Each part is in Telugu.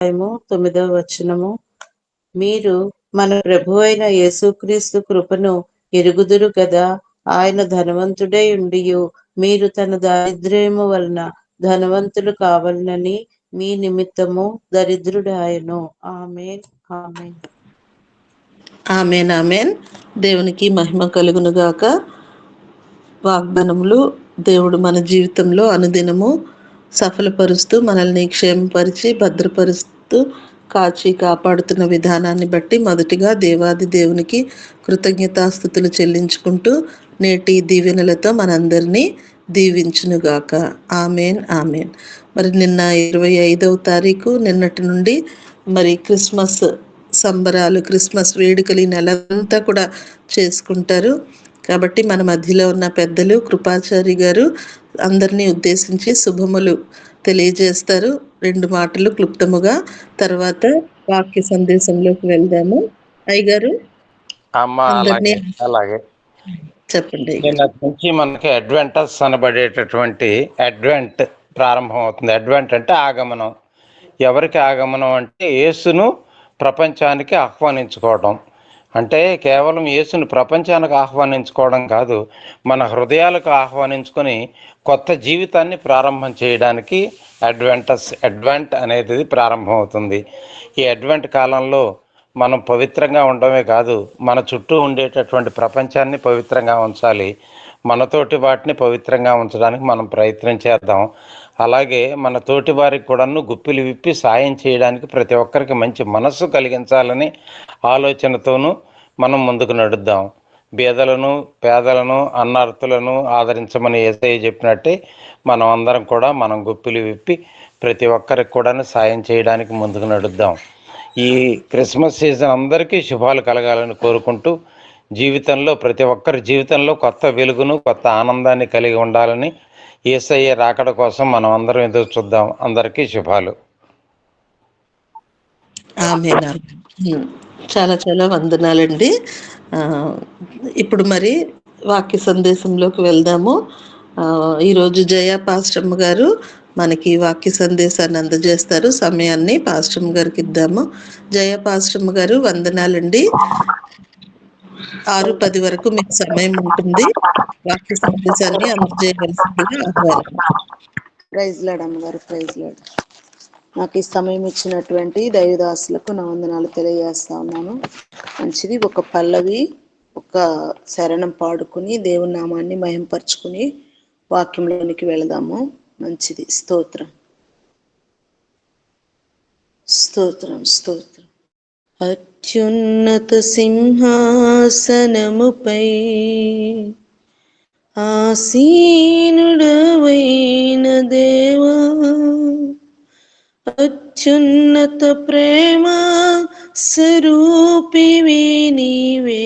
9వ వచనము. మీరు మన ప్రభువైన యేసుక్రీస్తు కృపను ఎరుగుదురు కదా. ఆయన ధనవంతుడై ఉండియు మీరు తన దారిద్ర్యము వలన ధనవంతులు కావాలని మీ నిమిత్తము దరిద్రుడాయను. ఆమేన్. ఆమేన్. ఆమేన్. ఆమేన్. దేవునికి మహిమ కలుగునుగాక. వాగ్దానములు దేవుడు మన జీవితంలో అనుదినము సఫలపరుస్తూ మనల్ని క్షేమపరిచి భద్రపరుస్తూ కాచి కాపాడుతున్న విధానాన్ని బట్టి మొదటిగా దేవాది దేవునికి కృతజ్ఞతాస్థుతులు చెల్లించుకుంటూ నేటి దీవెనలతో మనందరినీ దీవించునుగాక. ఆమేన్. ఆమేన్. మరి నిన్న 25వ తారీఖు నిన్నటి నుండి మరి క్రిస్మస్ సంబరాలు, క్రిస్మస్ వేడుకలు ఈ నెలంతా కూడా చేసుకుంటారు. కాబట్టి మన మధ్యలో ఉన్న పెద్దలు కృపాచారి గారు అందరినీ ఉద్దేశించి శుభములు తెలియజేస్తారు. 2 మాటలు క్లుప్తముగా. తర్వాత వాక్య సందేశంలోకి వెళ్దాము. అయ్యగారు అమ్మా అందరినీ అలాగే చెప్పండి. నిన్నటి నుంచి మనకి అడ్వెంటస్ అనబడేటటువంటి అడ్వెంట్ ప్రారంభం అవుతుంది. అడ్వెంట్ అంటే ఆగమనం. ఎవరికి ఆగమనం అంటే యేసును ప్రపంచానికి ఆహ్వానించుకోవడం. అంటే కేవలం యేసును ప్రపంచానికి ఆహ్వానించుకోవడం కాదు, మన హృదయాలకు ఆహ్వానించుకొని కొత్త జీవితాన్ని ప్రారంభం చేయడానికి అడ్వెంట్ అనేది ప్రారంభం అవుతుంది. ఈ అడ్వెంట్ కాలంలో మనం పవిత్రంగా ఉండడమే కాదు, మన చుట్టూ ఉండేటటువంటి ప్రపంచాన్ని పవిత్రంగా ఉంచాలి. మనతోటి వాటిని పవిత్రంగా ఉంచడానికి మనం ప్రయత్నం చేద్దాం. అలాగే మన తోటి వారికి కూడాను గుప్పిలు విప్పి సాయం చేయడానికి ప్రతి ఒక్కరికి మంచి మనస్సు కలిగించాలని ఆలోచనతోనూ మనం ముందుకు నడుద్దాం. బీదలను, పేదలను, అన్నార్తులను ఆదరించమని యేసయ్య చెప్పినట్టే మనం అందరం కూడా మనం గుప్పిలు విప్పి ప్రతి ఒక్కరికి కూడా సాయం చేయడానికి ముందుకు నడుద్దాం. ఈ క్రిస్మస్ సీజన్ అందరికీ శుభాలు కలగాలని కోరుకుంటూ జీవితంలో ప్రతి ఒక్కరి జీవితంలో కొత్త వెలుగును, కొత్త ఆనందాన్ని కలిగి ఉండాలని యేసయ్య రాకడ కోసం మనం అందరం ఎదురు చూద్దాం. అందరికీ శుభాలు. ఆమేన్. చాలా చాలా వందనాలండి. ఇప్పుడు మరి వాక్య సందేశంలోకి వెళ్దాము. ఈరోజు జయ పాస్టమ్మ గారు మనకి వాక్య సందేశాన్ని అందజేస్తారు. సమయాన్ని పాస్టమ్మ గారికి ఇద్దాము. జయ పాస్టమ్మ గారు వందనాలండి. 6:10 వరకు మీకు సమయం ఉంటుంది. వాక్య సందేశాన్ని అందజేయవలసిందిగా ఆహ్వానం. ప్రైజ్ లార్డ్ అమ్మగారు, ప్రైజ్ లార్డ్. నాకు ఈ సమయం ఇచ్చినటువంటి దైవదాసులకు నా వందనాలు తెలియజేస్తా ఉన్నాను. మంచిది. ఒక పల్లవి, ఒక శరణం పాడుకుని దేవుని నామాన్ని మహింపరచుకుని వాక్యంలోనికి వెళదాము. మంచిది. స్తోత్రం, స్తోత్రం, స్తోత్రం. అత్యున్నత సింహాసనముపై ఆసీనుడవైన దేవా, అత్యున్నత ప్రేమ స్వరూపివి నీవే,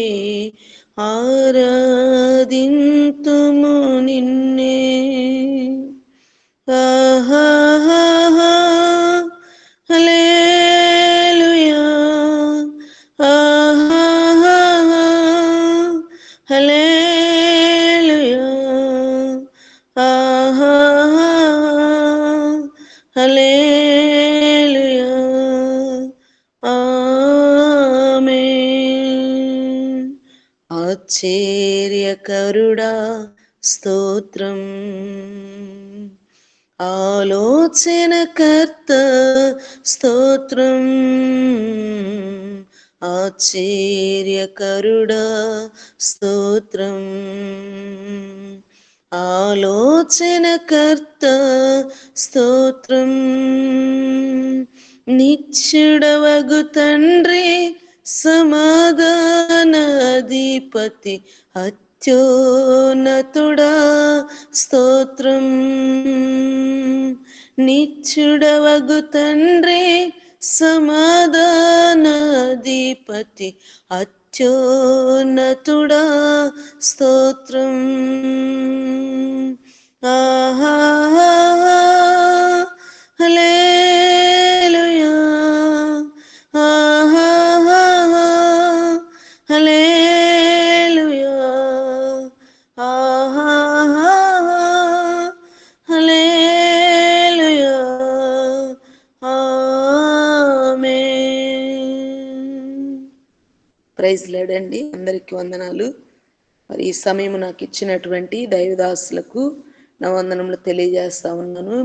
ఆరాధింతుము నిన్నే. ఆహాహా హల్లెలూయా, ఆహాహా హల్లెలూయా, ఆహాహా హల్లెలూయా, ఆమేన్. ఆశ్చర్యకరుడా స్తోత్రం, ఆలోచనకర్త స్తోత్రం, ఆశ్చర్యకరుడా స్తోత్రం, ఆలోచనకర్త స్తోత్రం. నిత్యుడవగు తండ్రి సమాధానాధిపతి అత్యోన్నతుడా స్తోత్రం. నిత్యుడవగు తండ్రి సమాధానాధిపతి అత్యోన్నతుడా స్తోత్రం. ఆహాహా హల్లెలూయా, ఆహాహా హల్లెలూయా, ఆహాహా హల్లెలూయా, ఆమేన్. ప్రైజ్ లేడండి. అందరికీ వందనాలు. మరి ఈ సమయం నాకు ఇచ్చినటువంటి దైవదాసులకు నా వందనములు తెలియజేస్తా ఉన్నాను.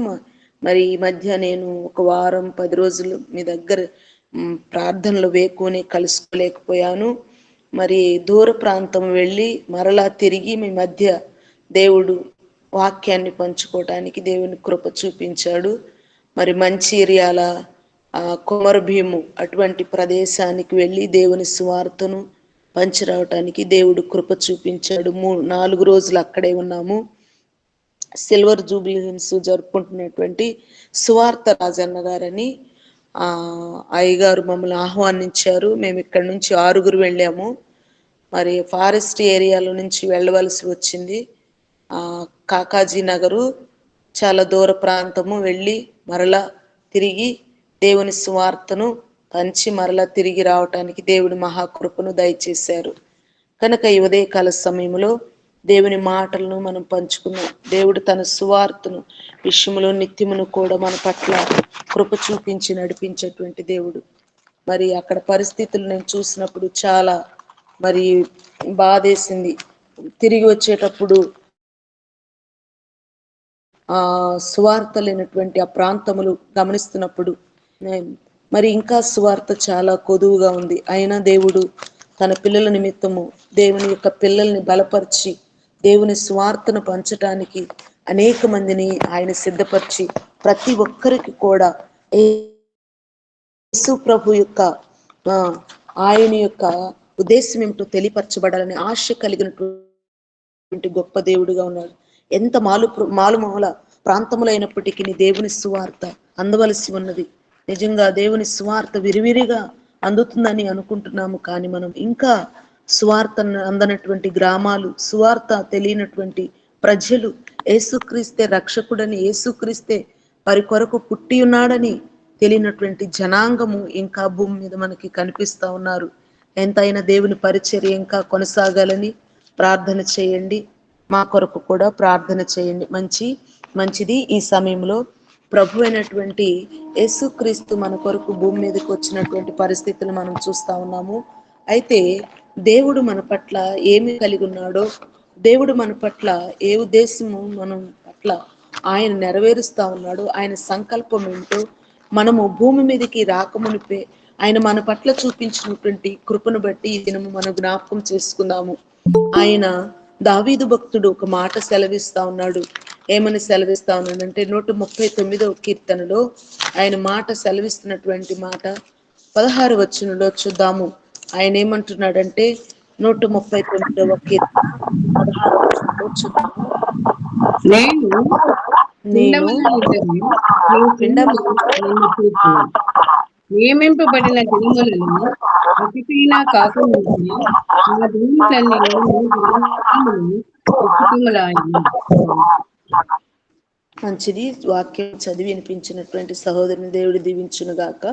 మరి ఈ మధ్య నేను ఒక వారం 10 రోజులు మీ దగ్గర ప్రార్థనలు వేకుని కలుసుకోలేకపోయాను. మరి దూర ప్రాంతం వెళ్ళి మరలా తిరిగి మీ మధ్య దేవుడు వాక్యాన్ని పంచుకోవటానికి దేవుని కృప చూపించాడు. మరి మంచిర్యాల కొమరభీము అటువంటి ప్రదేశానికి వెళ్ళి దేవుని సువార్తను పంచిరావటానికి దేవుడు కృప చూపించాడు. 4 రోజులు అక్కడే ఉన్నాము. సిల్వర్ జూబ్లీహిల్స్ జరుపుకుంటున్నటువంటి సువార్త రాజన్న గారని అయ్యగారు మమ్మల్ని ఆహ్వానించారు. మేము ఇక్కడ నుంచి 6 వెళ్ళాము. మరి ఫారెస్ట్ ఏరియాలో నుంచి వెళ్ళవలసి వచ్చింది. కాకాజీ నగరు చాలా దూర ప్రాంతము వెళ్ళి మరలా తిరిగి దేవుని సువార్తను పంచి మరలా తిరిగి రావటానికి దేవుడి మహాకృపను దయచేశారు. కనుక ఈ ఉదయకాల సమయంలో దేవుని మాటలను మనం పంచుకున్నాం. దేవుడు తన సువార్తను విషయంలో నిత్యమును కూడా మన పట్ల కృప చూపించి నడిపించేటువంటి దేవుడు. మరి అక్కడ పరిస్థితులు నేను చూసినప్పుడు చాలా మరి బాధేసింది. తిరిగి వచ్చేటప్పుడు సువార్త లేనటువంటి ఆ ప్రాంతములు గమనిస్తున్నప్పుడు మరి ఇంకా సువార్త చాలా కొదువుగా ఉంది. అయినా దేవుడు తన పిల్లల నిమిత్తము దేవుని యొక్క పిల్లల్ని బలపరిచి దేవుని సువార్తను పంచటానికి అనేక మందిని ఆయన సిద్ధపరిచి ప్రతి ఒక్కరికి కూడా యేసు ప్రభు యొక్క ఆయన యొక్క ఉద్దేశం ఏమిటో తెలియపరచబడాలని ఆశ కలిగినటువంటి గొప్ప దేవుడుగా ఉన్నాడు. ఎంత మాలుమూల ప్రాంతములైనప్పటికీ దేవుని సువార్త అందవలసి ఉన్నది. నిజంగా దేవుని సువార్త విరివిరిగా అందుతుందని అనుకుంటున్నాము. కానీ మనం ఇంకా సువార్త అందనటువంటి గ్రామాలు, సువార్త తెలియనటువంటి ప్రజలు, యేసుక్రీస్తే రక్షకుడని, యేసుక్రీస్తే వారి కొరకు పుట్టి ఉన్నాడని తెలియనటువంటి జనాంగము ఇంకా భూమి మీద మనకి కనిపిస్తా ఉన్నారు. ఎంతైనా దేవుని పరిచర్య ఇంకా కొనసాగాలని ప్రార్థన చేయండి. మా కొరకు కూడా ప్రార్థన చేయండి. మంచిది. ఈ సమయంలో ప్రభు అయినటువంటి యేసుక్రీస్తు మన కొరకు భూమి మీదకి వచ్చినటువంటి పరిస్థితులు మనం చూస్తా ఉన్నాము. అయితే దేవుడు మన పట్ల ఏమి కలిగి ఉన్నాడో, దేవుడు మన పట్ల ఏ ఉద్దేశము మనం పట్ల ఆయన నెరవేరుస్తా ఉన్నాడో, ఆయన సంకల్పం ఏంటో మనము భూమి మీదకి రాకమునిపే ఆయన మన పట్ల చూపించినటువంటి కృపను బట్టి ఈ దినము మనం జ్ఞాపకం చేసుకుందాము. ఆయన దావీదు భక్తుడు ఒక మాట సెలవిస్తా ఉన్నాడు. ఏమని సెలవిస్తా ఉన్నాడంటే 139వ కీర్తనలో ఆయన మాట సెలవిస్తున్నటువంటి మాట 16వ వచనంలో చూద్దాము. ఆయన ఏమంటున్నాడంటే 139వ కీర్తన 16వ వచనంలో చూద్దాము. నియమింపబడిన దినములను ఒకటైనా కాకుండా ఆ దినములన్నీ మంచిది. వాక్యం చదివి వినిపించినటువంటి సహోదరుని దేవుడు దీవించునుగాక.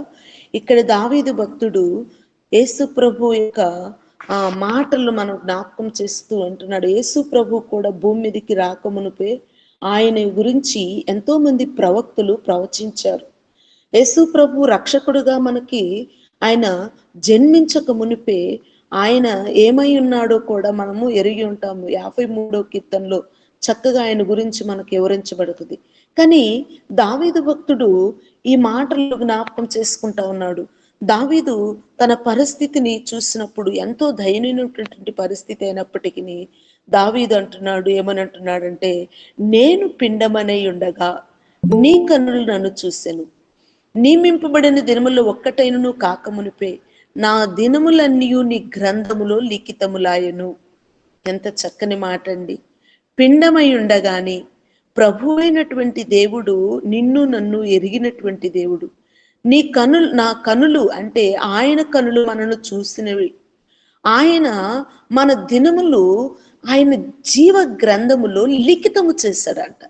ఇక్కడ దావీదు భక్తుడు యేసు ప్రభు యొక్క మాటలు మనం జ్ఞాపకం చేస్తూ అంటున్నాడు. యేసు ప్రభు కూడా భూమి మీదకి రాకమునుపే ఆయన గురించి ఎంతో మంది ప్రవక్తలు ప్రవచించారు. యేసు ప్రభు రక్షకుడుగా మనకి ఆయన జన్మించక మునిపే ఆయన ఏమై ఉన్నాడో కూడా మనము ఎరిగి ఉంటాము. 53వ కీర్తనలో చక్కగా ఆయన గురించి మనకు వివరించబడుతుంది. కానీ దావీదు భక్తుడు ఈ మాటలు జ్ఞాపకం చేసుకుంటా ఉన్నాడు. దావీదు తన పరిస్థితిని చూసినప్పుడు ఎంతో దయనీయమైనటువంటి పరిస్థితి అయినప్పటికీ దావీదు అంటున్నాడు, ఏమని అంటున్నాడంటే, నేను పిండమనై ఉండగా నీ కన్నులు నన్ను చూసెను, నియమింపబడిన దినముల్లో ఒక్కటైనను కాకమునిపే నా దినములన్నీ నీ గ్రంథములో లిఖితములాయను. ఎంత చక్కని మాట అండి. పిండమై ఉండగాని ప్రభు అయినటువంటి దేవుడు నిన్ను నన్ను ఎరిగినటువంటి దేవుడు. నా కనులు అంటే ఆయన కనులు మనను చూసినవి. ఆయన మన దినములు ఆయన జీవ గ్రంథములో లిఖితము చేశాడంట.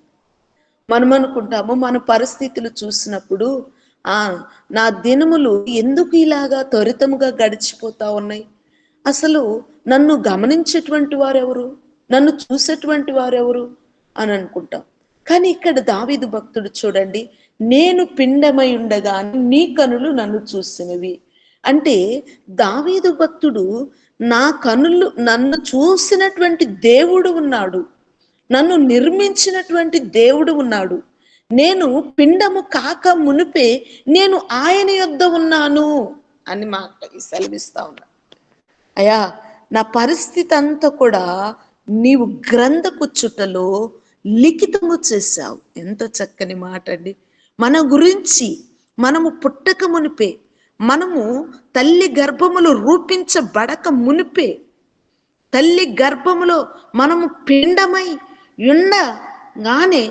మనం అనుకుంటాము మన పరిస్థితులు చూసినప్పుడు నా దినములు ఎందుకు ఇలాగా త్వరితముగా గడిచిపోతా ఉన్నాయి, అసలు నన్ను గమనించేటువంటి వారెవరు, నన్ను చూసేటువంటి వారెవరు అని అనుకుంటాం. కానీ ఇక్కడ దావీదు భక్తుడు చూడండి, నేను పిండమై ఉండగా నీ కనులు నన్ను చూసినవి. అంటే దావీదు భక్తుడు, నా కనులు నన్ను చూసినటువంటి దేవుడు ఉన్నాడు, నన్ను నిర్మించినటువంటి దేవుడు ఉన్నాడు, నేను పిండము కాక మునిపే నేను ఆయన యొద్ద ఉన్నాను అని మాట సెలవిస్తా ఉన్నా. అయ్యా, నా పరిస్థితి అంతా కూడా నీవు గ్రంథపు చుట్టలో లిఖితము చేశావు. ఎంత చక్కని మాట అండి. మన గురించి మనము పుట్టక మునిపే, మనము తల్లి గర్భములో రూపించబడక మునిపే, తల్లి గర్భములో మనము పిండమై ఉండగానే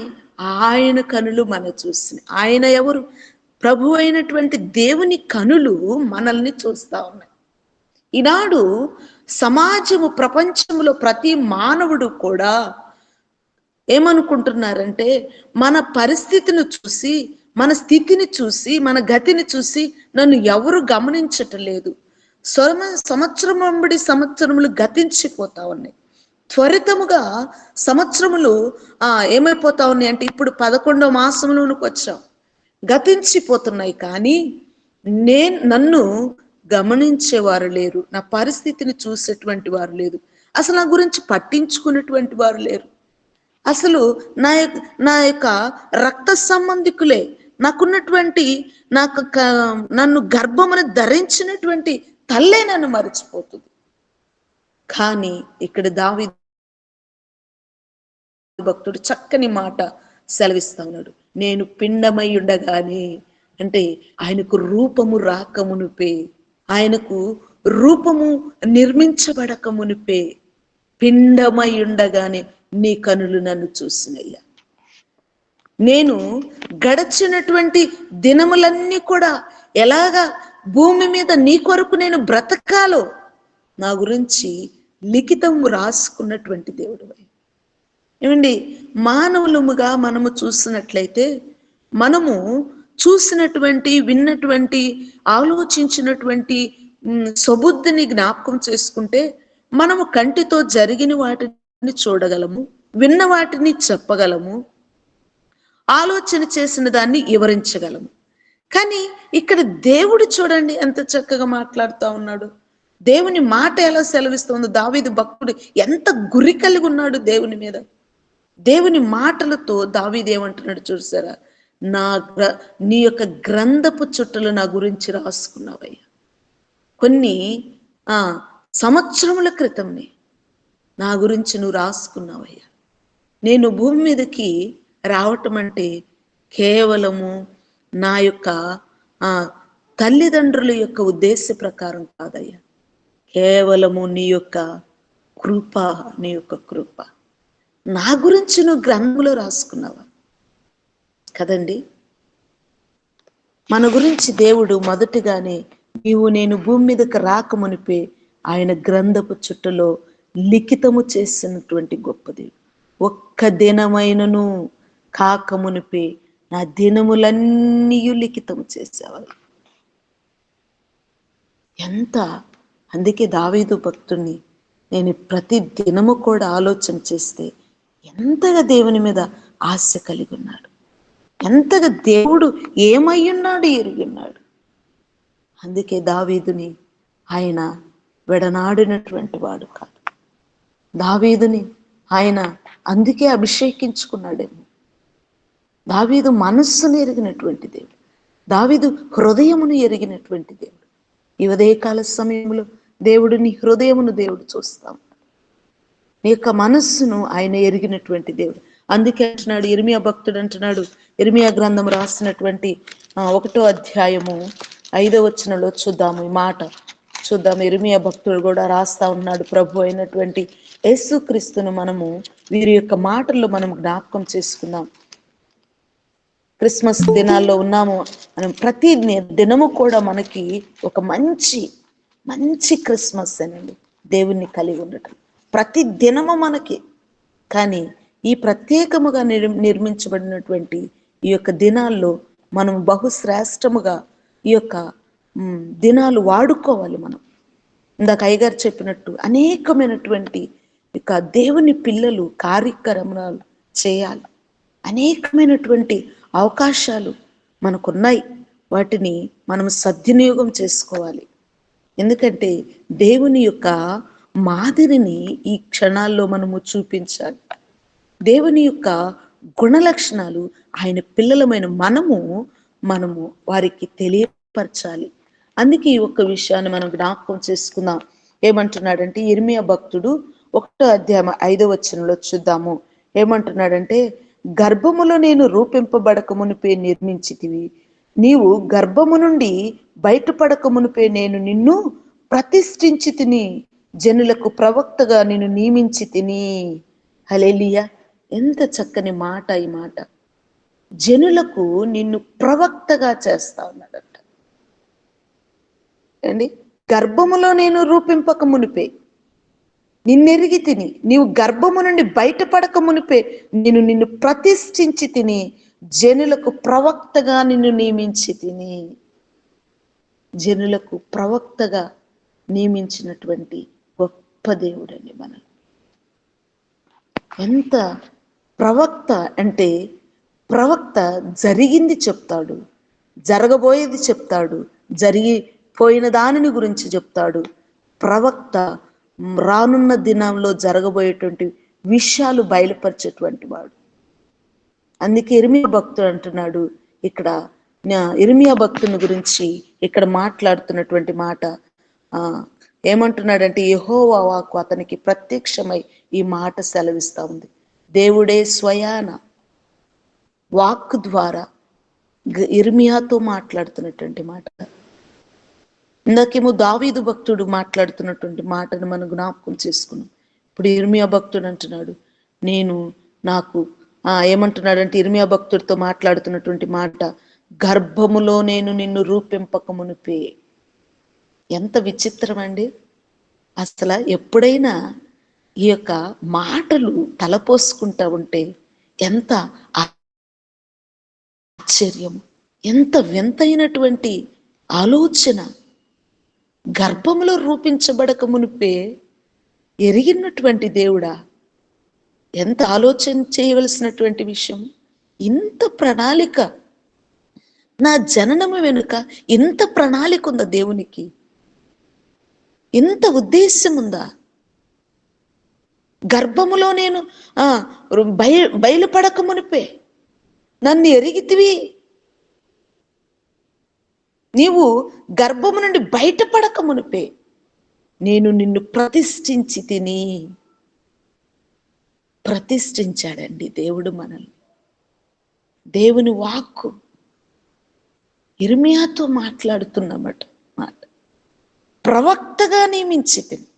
ఆయన కనులు మన చూసి, ఆయన ఎవరు? ప్రభు అయినటువంటి దేవుని కనులు మనల్ని చూస్తా ఉన్నాయి. ఈనాడు సమాజము, ప్రపంచంలో ప్రతి మానవుడు కూడా ఏమనుకుంటున్నారంటే, మన పరిస్థితిని చూసి, మన స్థితిని చూసి, మన గతిని చూసి నన్ను ఎవరు గమనించటం లేదు. సంవత్సరం వెంబడి సంవత్సరములు గతించిపోతా ఉన్నాయి. త్వరితముగా సంవత్సరములు ఏమైపోతా ఉన్నాయి అంటే, ఇప్పుడు 11వ మాసంలోనికి వచ్చాం, గతించిపోతున్నాయి. కానీ నన్ను గమనించేవారు లేరు, నా పరిస్థితిని చూసేటువంటి వారు లేరు, అసలు నా గురించి పట్టించుకునేటువంటి వారు లేరు. అసలు నా యొక్క రక్త సంబంధికులే, నాకున్నటువంటి నన్ను గర్భమును ధరించినటువంటి తల్లే నన్ను మరిచిపోతుంది. కానీ ఇక్కడ దావీదు భక్తుడు చక్కని మాట సెలవిస్తా ఉన్నాడు. నేను పిండమై ఉండగానే, అంటే ఆయనకు రూపము రాకమునుపే, ఆయనకు రూపము నిర్మించబడక మునిపే, పిండమై ఉండగానే నీ కనులు నన్ను చూసినయ్యా. నేను గడచినటువంటి దినములన్నీ కూడా ఎలాగా భూమి మీద నీ కొరకు నేను బ్రతకాలో నా గురించి లిఖితము రాసుకున్నటువంటి దేవుడు. ఏమండి, మానవులముగా మనము చూసినట్లయితే, మనము చూసినటువంటి, విన్నటువంటి, ఆలోచించినటువంటి సబుద్ధిని జ్ఞాపకం చేసుకుంటే మనము కంటితో జరిగిన వాటిని చూడగలము, విన్న వాటిని చెప్పగలము, ఆలోచన చేసిన దాన్ని వివరించగలము. కానీ ఇక్కడ దేవుడు చూడండి ఎంత చక్కగా మాట్లాడుతూ ఉన్నాడు. దేవుని మాట ఎలా సెలవిస్తుందో, దావీదు భక్తుడు ఎంత గురి కలిగి ఉన్నాడు దేవుని మీద. దేవుని మాటలతో దావీదు ఏమంటున్నాడు చూసారా? నీ యొక్క గ్రంథపు చుట్టలు నా గురించి రాసుకున్నావయ్యా. కొన్ని సంవత్సరముల క్రితంనే నా గురించి నువ్వు రాసుకున్నావయ్యా. నేను భూమి మీదకి రావటం అంటే కేవలము నా యొక్క తల్లిదండ్రుల యొక్క ఉద్దేశ ప్రకారం కాదయ్యా, కేవలము నీ యొక్క కృప, నీ యొక్క కృప. నా గురించి నువ్వు గ్రంథంలో రాసుకున్నావా కదండి. మన గురించి దేవుడు మొదటిగానే నేను భూమి మీదకి రాకమునిపే ఆయన గ్రంథపు చుట్టలో లిఖితము చేసినటువంటి గొప్ప దేవుడు. ఒక్క దినమైనను కాకమునిపే నా దినములన్నీ లిఖితము చేసేవారు. ఎంత! అందుకే దావీదు భక్తుణ్ణి నేను ప్రతి దినము కూడా ఆలోచన చేస్తే ఎంతగా దేవుని మీద ఆశ కలిగి ఉన్నాడు, ఎంతగా దేవుడు ఏమయ్యున్నాడు ఎరిగిన్నాడు. అందుకే దావీదుని ఆయన విడనాడినటువంటి వాడు కాదు. దావీదుని ఆయన అందుకే అభిషేకించుకున్నాడేమో. దావీదు మనస్సును ఎరిగినటువంటి దేవుడు, దావీదు హృదయమును ఎరిగినటువంటి దేవుడు. ఈ ఉదయకాల సమయంలో దేవుడు నీ హృదయమును దేవుడు చూస్తాం, నీ యొక్క మనస్సును ఆయన ఎరిగినటువంటి దేవుడు. అందుకే అంటున్నాడు, ఇర్మియా భక్తుడు అంటున్నాడు, ఇర్మియా గ్రంథం రాసినటువంటి 1వ అధ్యాయము 5వ వచనంలో చూద్దాము, ఈ మాట చూద్దాము. ఇర్మియా భక్తుడు కూడా రాస్తా ఉన్నాడు. ప్రభు అయినటువంటి యేసుక్రీస్తును మనము వీరి యొక్క మాటల్లో మనం జ్ఞాపకం చేసుకుందాం. క్రిస్మస్ దినాల్లో ఉన్నాము మనం. ప్రతి దినము కూడా మనకి ఒక మంచి మంచి క్రిస్మస్ అనండి, దేవుణ్ణి కలిగి ఉండటం ప్రతి దినము మనకి. కానీ ఈ ప్రత్యేకముగా నిర్మించబడినటువంటి ఈ యొక్క దినాల్లో మనం బహుశ్రేష్టముగా ఈ యొక్క దినాలు వాడుకోవాలి. మనం ఇందాక అయ్యగారు చెప్పినట్టు అనేకమైనటువంటి ఇక దేవుని పిల్లలు కార్యక్రమాలు చేయాలి. అనేకమైనటువంటి అవకాశాలు మనకున్నాయి, వాటిని మనం సద్వినియోగం చేసుకోవాలి. ఎందుకంటే దేవుని యొక్క మాదిరిని ఈ క్షణాల్లో మనము చూపించాలి. దేవుని యొక్క గుణలక్షణాలు ఆయన పిల్లలమైన మనము వారికి తెలియపరచాలి. అందుకే ఈ ఒక్క విషయాన్ని మనం జ్ఞాపకం చేసుకుందాం. ఏమంటున్నాడంటే ఇర్మియా భక్తుడు 1వ అధ్యాయం 5వ వచనంలో చూద్దాము. ఏమంటున్నాడంటే, గర్భములో నేను రూపింపబడక మునిపే నిర్మించితివి, నీవు గర్భము నుండి బయటపడక మునిపే నేను నిన్ను ప్రతిష్ఠించి తిని, జనులకు ప్రవక్తగా నిన్ను నియమించి తిని. హల్లెలూయా! ఎంత చక్కని మాట ఈ మాట. జనులకు నిన్ను ప్రవక్తగా చేస్తా ఉన్నాడట అండి. గర్భములో నేను రూపింపక మునిపే నిన్నెరిగి తిని, నీవు గర్భము నుండి బయటపడక మునిపే నేను నిన్ను ప్రతిష్ఠించి తిని, జనులకు ప్రవక్తగా నిన్ను నియమించి తిని. జనులకు ప్రవక్తగా నియమించినటువంటి గొప్ప దేవుడండి మనం. ఎంత ప్రవక్త అంటే, ప్రవక్త జరిగింది చెప్తాడు, జరగబోయేది చెప్తాడు, జరిగిపోయిన దానిని గురించి చెప్తాడు. ప్రవక్త రానున్న దినంలో జరగబోయేటువంటి విషయాలు బయలుపరిచేటువంటి వాడు. అందుకే ఇర్మియా భక్తుడు అంటున్నాడు ఇక్కడ, ఇర్మియా భక్తుని గురించి ఇక్కడ మాట్లాడుతున్నటువంటి మాట ఏమంటున్నాడంటే, యెహోవా వాక్కు అతనికి ప్రత్యక్షమై ఈ మాట సెలవిస్తా ఉంది. దేవుడే స్వయాన వాక్కు ద్వారా ఇర్మియాతో మాట్లాడుతున్నటువంటి మాట. ఇందాకేమో దావీదు భక్తుడు మాట్లాడుతున్నటువంటి మాటను మనం జ్ఞాపకం చేసుకున్నాం. ఇప్పుడు ఇర్మియా భక్తుడు అంటున్నాడు, నాకు ఏమంటున్నాడంటే, ఇర్మియా భక్తుడితో మాట్లాడుతున్నటువంటి మాట, గర్భములో నేను నిన్ను రూపింపక మునిపే. ఎంత విచిత్రం అండి. అసలు ఎప్పుడైనా ఈ యొక్క మాటలు తలపోసుకుంటా ఉంటే ఎంత ఆశ్చర్యం, ఎంత వింతైనటువంటి ఆలోచన. గర్భములో రూపించబడక మునిపే ఎరిగినటువంటి దేవుడా, ఎంత ఆలోచన చేయవలసినటువంటి విషయం. ఇంత ప్రణాళిక, నా జననము వెనుక ఇంత ప్రణాళిక ఉందా దేవునికి? ఇంత ఉద్దేశం ఉందా? గర్భములో నేను బయలుపడక మునిపే నన్ను ఎరిగితివి, నీవు గర్భము నుండి బయటపడక మునిపే నేను నిన్ను ప్రతిష్ఠించి తిని. ప్రతిష్ఠించాడండి దేవుడు మనల్ని. దేవుని వాక్కు ఇర్మియాతో మాట్లాడుతున్నమాట మాట, ప్రవక్తగా నియమించి తిని.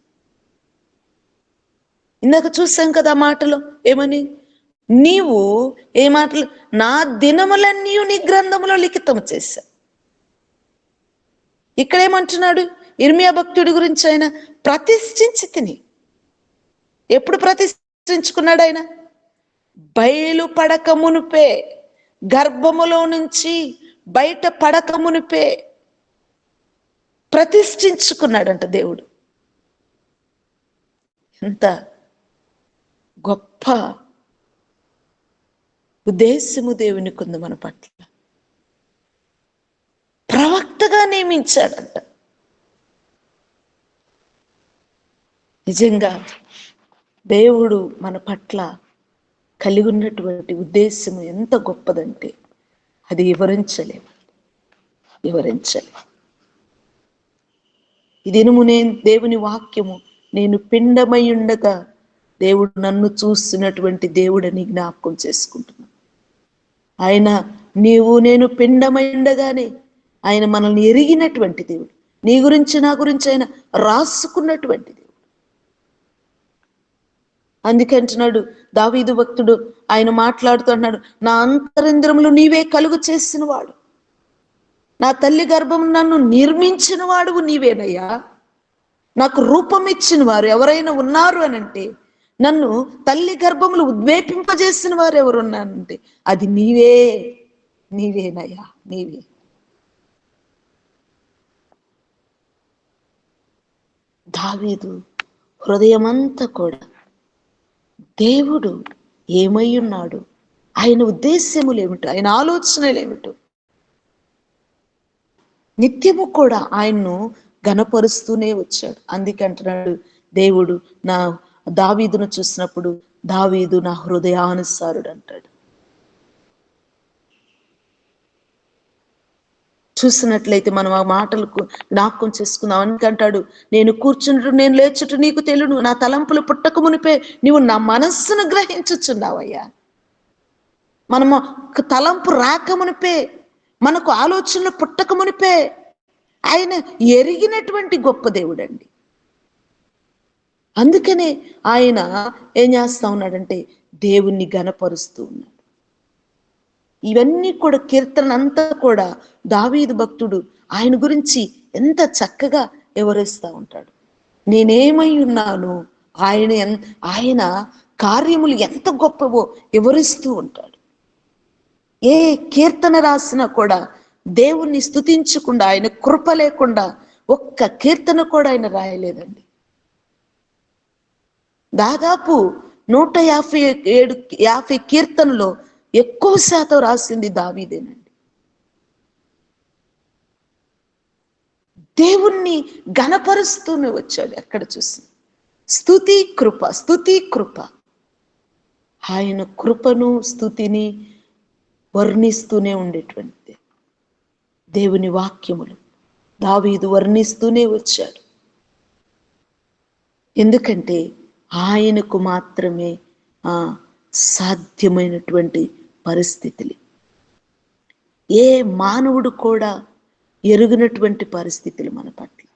ఇందాక చూసాం కదా మాటలో ఏమని, నీవు ఏ మాటలు, నా దినములన్నీ నీ గ్రంథములో లిఖితము చేశా. ఇక్కడేమంటున్నాడు ఇర్మియా భక్తుడి గురించి? ఆయన ప్రతిష్ఠించి తిని. ఎప్పుడు ప్రతిష్ఠించుకున్నాడు ఆయన? బయలుపడక మునిపే, గర్భములో నుంచి బయట పడక మునిపే ప్రతిష్ఠించుకున్నాడంట దేవుడు. ఎంత గొప్ప ఉద్దేశము దేవునికి ఉంది మన పట్ల. ప్రవక్తగా నియమించాడంట. నిజంగా దేవుడు మన పట్ల కలిగి ఉన్నటువంటి ఉద్దేశము ఎంత గొప్పదంటే అది వివరించలేము. ఈ దినము దేవుని వాక్యము, నేను పిండమై ఉండగా దేవుడు నన్ను చూస్తున్నటువంటి దేవుడని జ్ఞాపకం చేసుకుంటున్నాను. ఆయన నేను పిండమై ఉండగానే ఆయన మనల్ని ఎరిగినటువంటి దేవుడు. నీ గురించి నా గురించి ఆయన రాసుకున్నటువంటి దేవుడు. అందుకంటున్నాడు దావీదు భక్తుడు, ఆయన మాట్లాడుతూ అన్నాడు, నా అంతరింద్రములు నీవే కలుగు చేసిన వాడు, నా తల్లి గర్భం నన్ను నిర్మించిన వాడువు నీవేనయ్యా. నాకు రూపం ఇచ్చిన వారు ఎవరైనా ఉన్నారు అని అంటే, నన్ను తల్లి గర్భములు ఉద్వేపింపజేసిన వారు ఎవరున్నారంటే అది నీవేనయ్యా, నీవే. దావీదు హృదయమంతా కూడా దేవుడు ఏమై ఉన్నాడు, ఆయన ఉద్దేశ్యములు ఏమిటో, ఆయన ఆలోచనలు ఏమిటో నిత్యము కూడా ఆయన్ను ఘనపరుస్తూనే వచ్చాడు. అందుకే అంటున్నాడు దేవుడు, నా దావీదును చూసినప్పుడు దావీదు నా హృదయానుసారుడు అంటాడు. చూసినట్లయితే మనం ఆ మాటలకు జ్ఞాపకం చేసుకుందాం. అందుకంటాడు, నేను కూర్చుంటు నేను లేచుట నీకు తెలును, నా తలంపులు పుట్టక మునిపే నీవు నా మనస్సును గ్రహించుచున్నావయ్యా. మనము తలంపు రాక మునిపే, మనకు ఆలోచనలు పుట్టక మునిపే ఆయన ఎరిగినటువంటి గొప్ప దేవుడండి. అందుకనే ఆయన ఏం చేస్తా ఉన్నాడంటే దేవుణ్ణి ఘనపరుస్తూ ఉన్నాడు. ఇవన్నీ కూడా కీర్తన అంతా కూడా దావీదు భక్తుడు ఆయన గురించి ఎంత చక్కగా వివరిస్తూ ఉంటాడు. నేనేమై ఉన్నాను, ఆయన కార్యములు ఎంత గొప్పవో వివరిస్తూ ఉంటాడు. ఏ కీర్తన రాసినా కూడా దేవుణ్ణి స్తుతించకుండా, ఆయన కృప లేకుండా ఒక్క కీర్తన కూడా ఆయన రాయలేదండి. దాదాపు 150 కీర్తనలో ఎక్కువ శాతం రాసింది దావీదేనండి. దేవుణ్ణి ఘనపరుస్తూనే వచ్చాడు. ఎక్కడ చూసి స్తుతి కృప, స్తుతి కృప. ఆయన కృపను స్తుతిని వర్ణిస్తూనే ఉండేటువంటి దేవుని వాక్యములు దావీదు వర్ణిస్తూనే వచ్చాడు. ఎందుకంటే ఆయనకు మాత్రమే సాధ్యమైనటువంటి పరిస్థితులు, ఏ మానవుడు కూడా ఎరుగినటువంటి పరిస్థితులు మన పట్ల.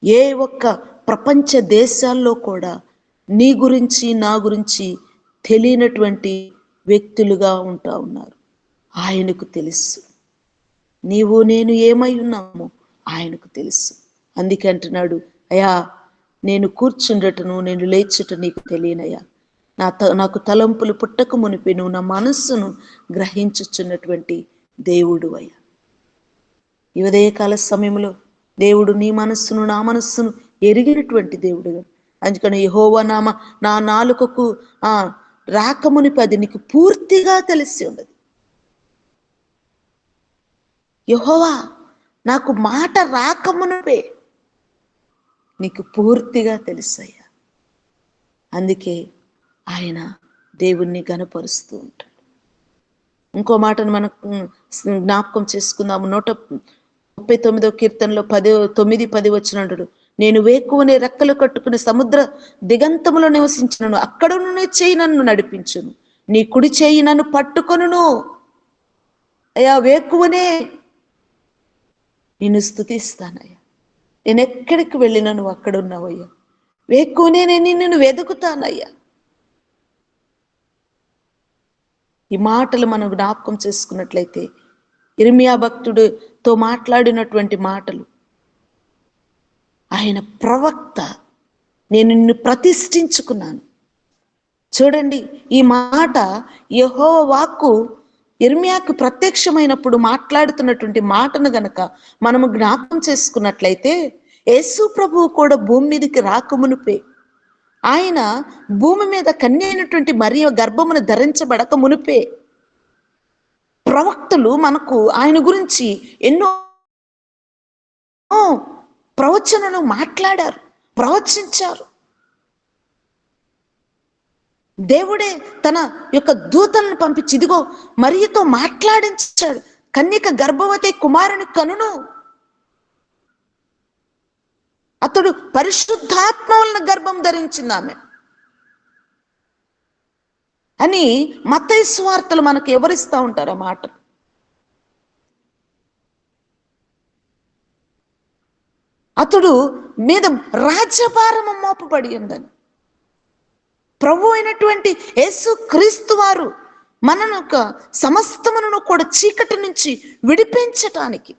ఏ ఒక్క ప్రపంచ దేశాల్లో కూడా నీ గురించి నా గురించి తెలియనటువంటి వ్యక్తులుగా ఉంటా ఉన్నారు. ఆయనకు తెలుసు. నీవు నేను ఏమై ఉన్నామో ఆయనకు తెలుసు. అందుకే అంటున్నాడు, అయ్యా నేను కూర్చుండటను నేను లేచుట నీకు తెలియనయ్యా, నాకు తలంపులు పుట్టక మునిపి నువ్వు నా మనస్సును గ్రహించుచున్నటువంటి దేవుడు అయ్యా. ఈ ఉదయకాల సమయంలో దేవుడు నీ మనస్సును నా మనస్సును ఎరిగినటువంటి దేవుడుగా. అందుకని యెహోవా నా నాలుకకు రాకమునిపి అది నీకు పూర్తిగా తెలిసి ఉన్నది. యెహోవా నాకు మాట రాకమునిపే నీకు పూర్తిగా తెలుసయ్యా. అందుకే ఆయన దేవుణ్ణి ఘనపరుస్తూ ఉంటాడు. ఇంకో మాటను మనకు జ్ఞాపకం చేసుకుందాము. 139వ కీర్తనలో 9-10 వచనంటాడు, నేను వేకువనే రెక్కలు కట్టుకుని సముద్ర దిగంతములో నివసించినను, అక్కడ నుండి చేయి నన్ను నడిపించును, నీ కుడి చేయి నన్ను పట్టుకొనును. అయ్యా వేకువనే నిన్ను స్తుతిస్తానయ్యా, నేను ఎక్కడికి వెళ్ళినా నువ్వు అక్కడ ఉన్నావయ్యా. వేకువనే నేను నిన్ను వెతుకుతానయ్యా. ఈ మాటలు మనం జ్ఞాపకం చేసుకున్నట్లయితే యిర్మీయా భక్తుడితో మాట్లాడినటువంటి మాటలు, ఆయన ప్రవక్త, నేను నిన్ను ప్రతిష్ఠించుకున్నాను. చూడండి, ఈ మాట యెహోవా వాక్కు యిర్మీయాకు ప్రత్యక్షమైనప్పుడు మాట్లాడుతున్నటువంటి మాటను గనక మనము జ్ఞాపకం చేసుకున్నట్లయితే, యేసు ప్రభువు కూడా భూమి మీదకి రాకమునుపే, ఆయన భూమి మీద కన్య అయినటువంటి మరియ గర్భమును ధరించబడక మునిపే ప్రవక్తలు మనకు ఆయన గురించి ఎన్నో ప్రవచనలు మాట్లాడారు, ప్రవచించారు. దేవుడే తన యొక్క దూతలను పంపించి ఇదిగో మరియతో మాట్లాడించాడు, కన్యక గర్భవతి కుమారుని కనును, అతడు పరిశుద్ధాత్మ వలన గర్భం ధరించింది ఆమె అని మత్తయి సువార్తలు మనకు ఎవరిస్తూ ఉంటారు ఆ మాట. అతడు మీద రాజ్యభారము మోపబడి ఉందని ప్రభు అయినటువంటి యేసు క్రీస్తు వారు మనను సమస్తమును కూడా చీకటి నుంచి విడిపించటానికి,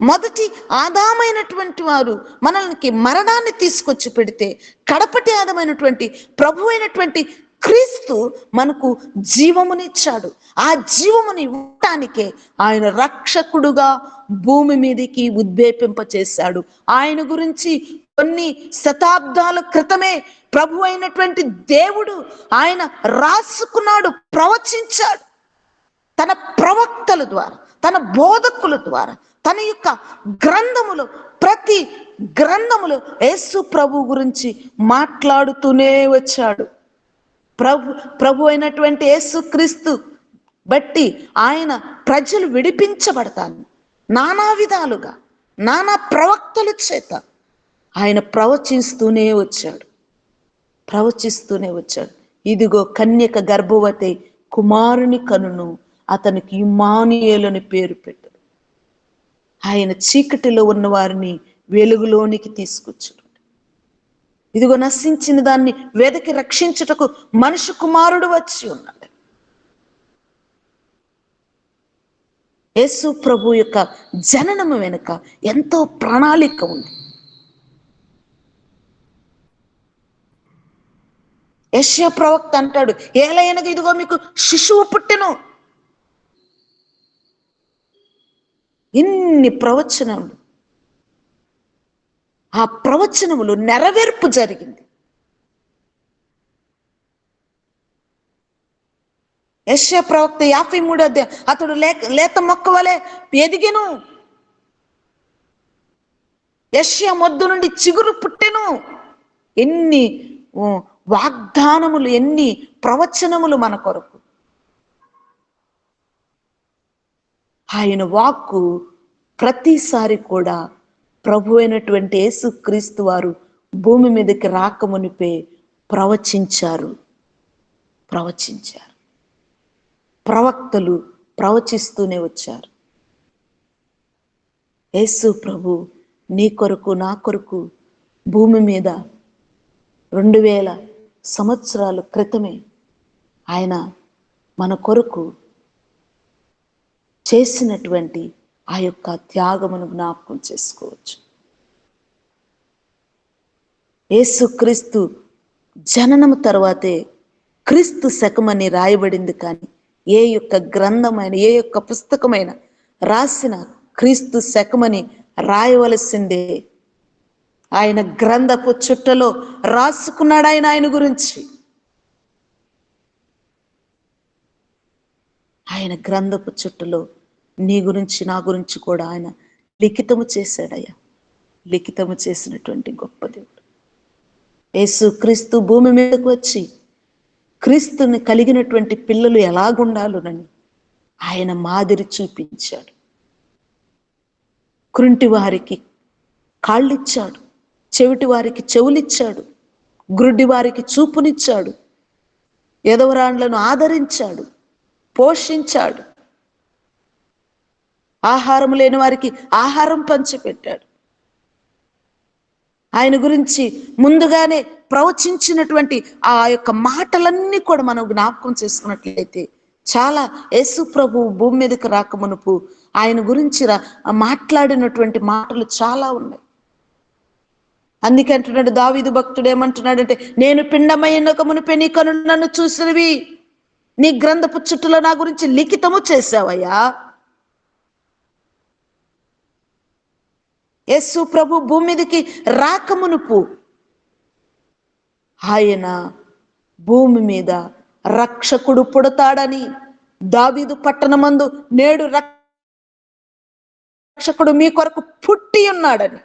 మొదటి ఆదామైనటువంటి వారు మనల్ని మరణాన్ని తీసుకొచ్చి పెడితే, కడపటి ఆదామైనటువంటి ప్రభు అయినటువంటి క్రీస్తు మనకు జీవమునిచ్చాడు. ఆ జీవముని ఇవ్వటానికే ఆయన రక్షకుడుగా భూమి మీదకి ఉద్వేపింప చేశాడు. ఆయన గురించి కొన్ని శతాబ్దాల క్రితమే ప్రభు అయినటువంటి దేవుడు ఆయన రాసుకున్నాడు, ప్రవచించాడు తన ప్రవక్తల ద్వారా, తన బోధకుల ద్వారా, తన యొక్క గ్రంథములో, ప్రతి గ్రంథములో యేసు ప్రభు గురించి మాట్లాడుతూనే వచ్చాడు. ప్రభు అయినటువంటి యేసు క్రీస్తు బట్టి ఆయన ప్రజలు విడిపించబడతాను నానా విధాలుగా, నానా ప్రవక్తల చేత ఆయన ప్రవచిస్తూనే వచ్చాడు. ఇదిగో కన్యక గర్భవతి కుమారుని కనును, అతనికి ఇమ్మానుయేలు అని పేరు పెట్టాడు. ఆయన చీకటిలో ఉన్న వారిని వెలుగులోనికి తీసుకొచ్చాడు. ఇదిగో నశించిన దాన్ని వెదకి రక్షించుటకు మనుష్య కుమారుడు వచ్చి ఉన్నాడు. యేసు ప్రభు యొక్క జననము వెనుక ఎంతో ప్రణాళిక ఉంది. యెషయా ప్రవక్త అంటాడు, ఏలయనగా ఇదిగో మీకు శిశువు పుట్టెను. ఇన్ని ప్రవచనములు, ఆ ప్రవచనములు నెరవేర్పు జరిగింది. యెషయా ప్రవక్త 53వ అధ్యాయం, అతడు లేత మొక్క వలె ఎదిగెను, యెషయా మొద్దు నుండి చిగురు పుట్టెను. ఎన్ని వాగ్దానములు, ఎన్ని ప్రవచనములు మన కొరకు. ఆయన వాక్కు ప్రతిసారి కూడా ప్రభు అయినటువంటి యేసు క్రీస్తు వారు భూమి మీదకి రాకమునిపే ప్రవచించారు. ప్రవక్తలు ప్రవచిస్తూనే వచ్చారు. యేసు ప్రభు నీ కొరకు, నా కొరకు భూమి మీద 2000 సంవత్సరాల క్రితమే ఆయన మన కొరకు చేసినటువంటి ఆ యొక్క త్యాగమును జ్ఞాపకం చేసుకోవచ్చు. యేసుక్రీస్తు జననము తర్వాతే క్రీస్తు శకమని రాయబడింది. కానీ ఏ యొక్క గ్రంథమైన, ఏ యొక్క పుస్తకమైన రాసిన క్రీస్తు శకమని రాయవలసిందే. ఆయన గ్రంథపు చుట్టలో రాసుకున్నాడు ఆయన గురించి. ఆయన గ్రంథపు చుట్టలో నీ గురించి, నా గురించి కూడా ఆయన లిఖితము చేశాడయ్యా. లిఖితము చేసినటువంటి గొప్ప దేవుడు. యేసు క్రీస్తు భూమి మీదకు వచ్చి క్రీస్తుని కలిగినటువంటి పిల్లలు ఎలాగుండాలోనని ఆయన మాదిరి చూపించాడు. కుంటి వారికి కాళ్ళిచ్చాడు, చెవిటి వారికి చెవులిచ్చాడు, గ్రుడ్డి వారికి చూపునిచ్చాడు, ఎదవరాండ్లను ఆదరించాడు, పోషించాడు, ఆహారం లేని వారికి ఆహారం పంచిపెట్టాడు. ఆయన గురించి ముందుగానే ప్రవచించినటువంటి ఆ యొక్క మాటలన్నీ కూడా మనం జ్ఞాపకం చేసుకున్నట్లయితే చాలా, యేసు ప్రభు భూమి మీదకి రాకమునుపు ఆయన గురించి మాట్లాడినటువంటి మాటలు చాలా ఉన్నాయి. అందుకే అంటున్నాడు దావీదు భక్తుడు, ఏమంటున్నాడంటే, నేను పిండమైన మునిపే నీ కనులు నన్ను చూసినవి, నీ గ్రంథపు చుట్టలో నా గురించి లిఖితము చేశావయ్యా. యేసు ప్రభు భూమి మీదకి రాకమునుపు ఆయన భూమి మీద రక్షకుడు పుడతాడని, దావీదు పట్టణమందు నేడు రక్షకుడు మీ కొరకు పుట్టి ఉన్నాడని,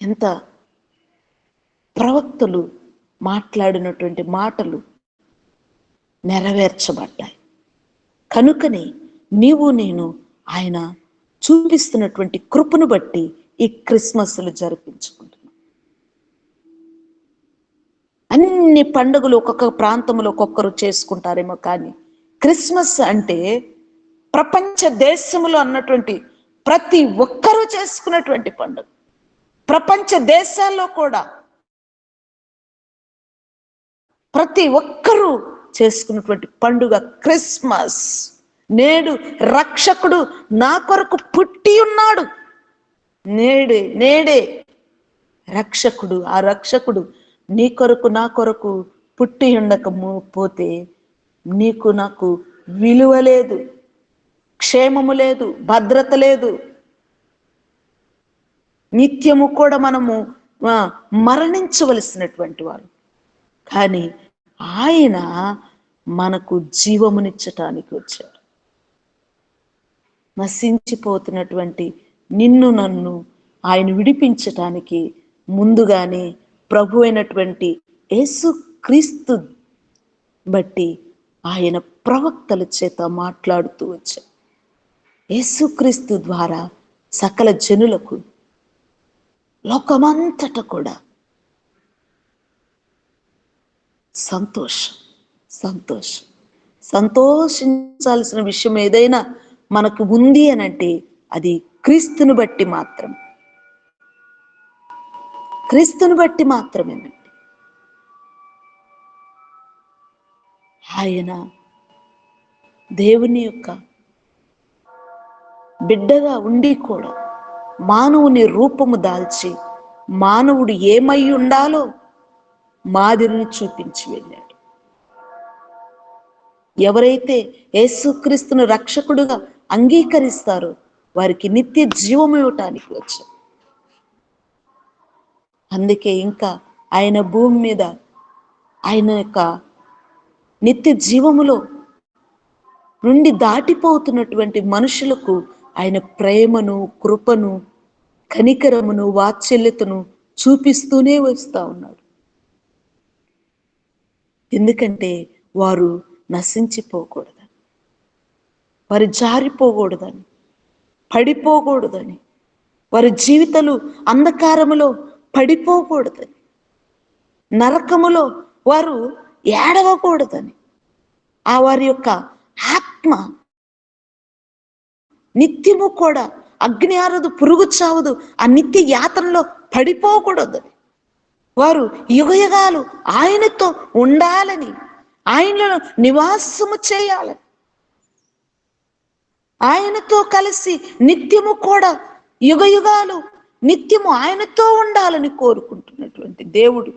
ఎంత ప్రవక్తలు మాట్లాడినటువంటి మాటలు నెరవేర్చబడ్డాయి. కనుకనే నీవు నేను ఆయన చూపిస్తున్నటువంటి కృపను బట్టి ఈ క్రిస్మస్లు జరిపించుకుంటున్నాం. అన్ని పండుగలు ఒక్కొక్క ప్రాంతంలో ఒక్కొక్కరు చేసుకుంటారేమో, కానీ క్రిస్మస్ అంటే ప్రపంచ దేశములో అన్నటువంటి ప్రతి ఒక్కరూ చేసుకున్నటువంటి పండుగ. ప్రపంచ దేశాల్లో కూడా ప్రతి ఒక్కరూ చేసుకున్నటువంటి పండుగ క్రిస్మస్. నేడు రక్షకుడు నా కొరకు పుట్టి ఉన్నాడు. నేడే రక్షకుడు, ఆ రక్షకుడు నీ కొరకు, నా కొరకు పుట్టి ఉండకపోతే నీకు నాకు విలువ లేదు, క్షేమము లేదు, భద్రత లేదు. నిత్యము కూడా మనము మరణించవలసినటువంటి వారు. కానీ ఆయన మనకు జీవమునిచ్చటానికి వచ్చాడు. నశించిపోతున్నటువంటి నిన్ను నన్ను ఆయన విడిపించటానికి ముందుగానే ప్రభు అయినటువంటి యేసుక్రీస్తు బట్టి ఆయన ప్రవక్తల చేత మాట్లాడుతూ వచ్చాడు. యేసుక్రీస్తు ద్వారా సకల జనులకు, లోకమంతట కూడా సంతోషించాల్సిన విషయం ఏదైనా మనకు ఉంది అనంటే అది క్రీస్తుని బట్టి మాత్రం, క్రీస్తుని బట్టి మాత్రమేనండి. ఆయన దేవుని యొక్క బిడ్డగా ఉండి కూడా మానవుని రూపము దాల్చి మానవుడు ఏమై ఉండాలో మాదిరిని చూపించి వెళ్ళాడు. ఎవరైతే యేసుక్రీస్తును రక్షకుడుగా అంగీకరిస్తారో వారికి నిత్య జీవం ఇవ్వటానికి వచ్చాడు. అందుకే ఇంకా ఆయన భూమి మీద ఆయన యొక్క నిత్య జీవములో నుండి దాటిపోతున్నటువంటి మనుషులకు ఆయన ప్రేమను, కృపను, కనికరమును, వాత్సల్యతను చూపిస్తూనే వస్తూ ఉన్నాడు. ఎందుకంటే వారు నశించిపోకూడదని, వారు జారిపోకూడదని, పడిపోకూడదని, వారి జీవితాలు అంధకారములో పడిపోకూడదని, నరకములో వారు ఏడవకూడదని, ఆ వారి యొక్క ఆత్మ నిత్యము కూడా అగ్ని ఆరదు, పురుగు చావదు, ఆ నిత్య యాతనలో పడిపోకూడదని, వారు యుగయుగాలు ఆయనతో ఉండాలని, ఆయనలో నివాసము చేయాలని, ఆయనతో కలిసి నిత్యము కూడా యుగయుగాలు నిత్యము ఆయనతో ఉండాలని కోరుకుంటున్నటువంటి దేవుడు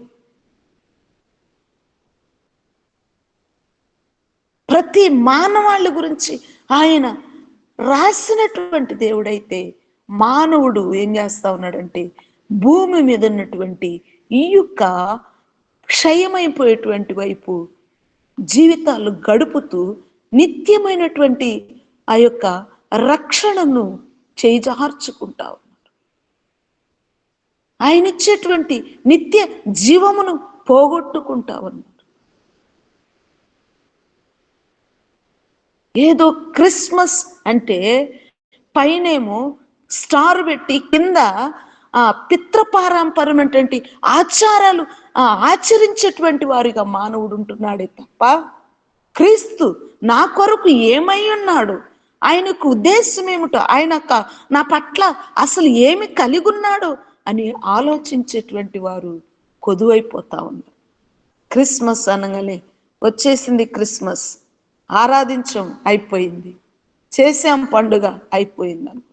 ప్రతి మానవాళ్ళ గురించి ఆయన రాసినటువంటి దేవుడైతే, మానవుడు ఏం చేస్తా ఉన్నాడంటే భూమి మీద ఉన్నటువంటి ఈ యొక్క క్షయమైపోయేటువంటి వైపు జీవితాలు గడుపుతూ నిత్యమైనటువంటి ఆ యొక్క రక్షణను చేజార్చుకుంటా ఉన్నాడు. ఆయన ఇచ్చేటువంటి నిత్య జీవమును పోగొట్టుకుంటా ఉన్నాడు. ఏదో క్రిస్మస్ అంటే పైనేమో స్టార్ పెట్టి కింద పితృపారంపరమైనటువంటి ఆచారాలు ఆచరించేటువంటి వారిగా మానవుడు ఉంటున్నాడే తప్ప, క్రీస్తు నా కొరకు ఏమై ఉన్నాడు, ఆయనకు ఉద్దేశం ఏమిటో, ఆయన నా పట్ల అసలు ఏమి కలిగి ఉన్నాడు అని ఆలోచించేటువంటి వారు కొదువైపోతా ఉన్నారు. క్రిస్మస్ అనగానే వచ్చేసింది క్రిస్మస్, ఆరాధించం అయిపోయింది, చేశాం పండుగ అయిపోయింది అనుకో.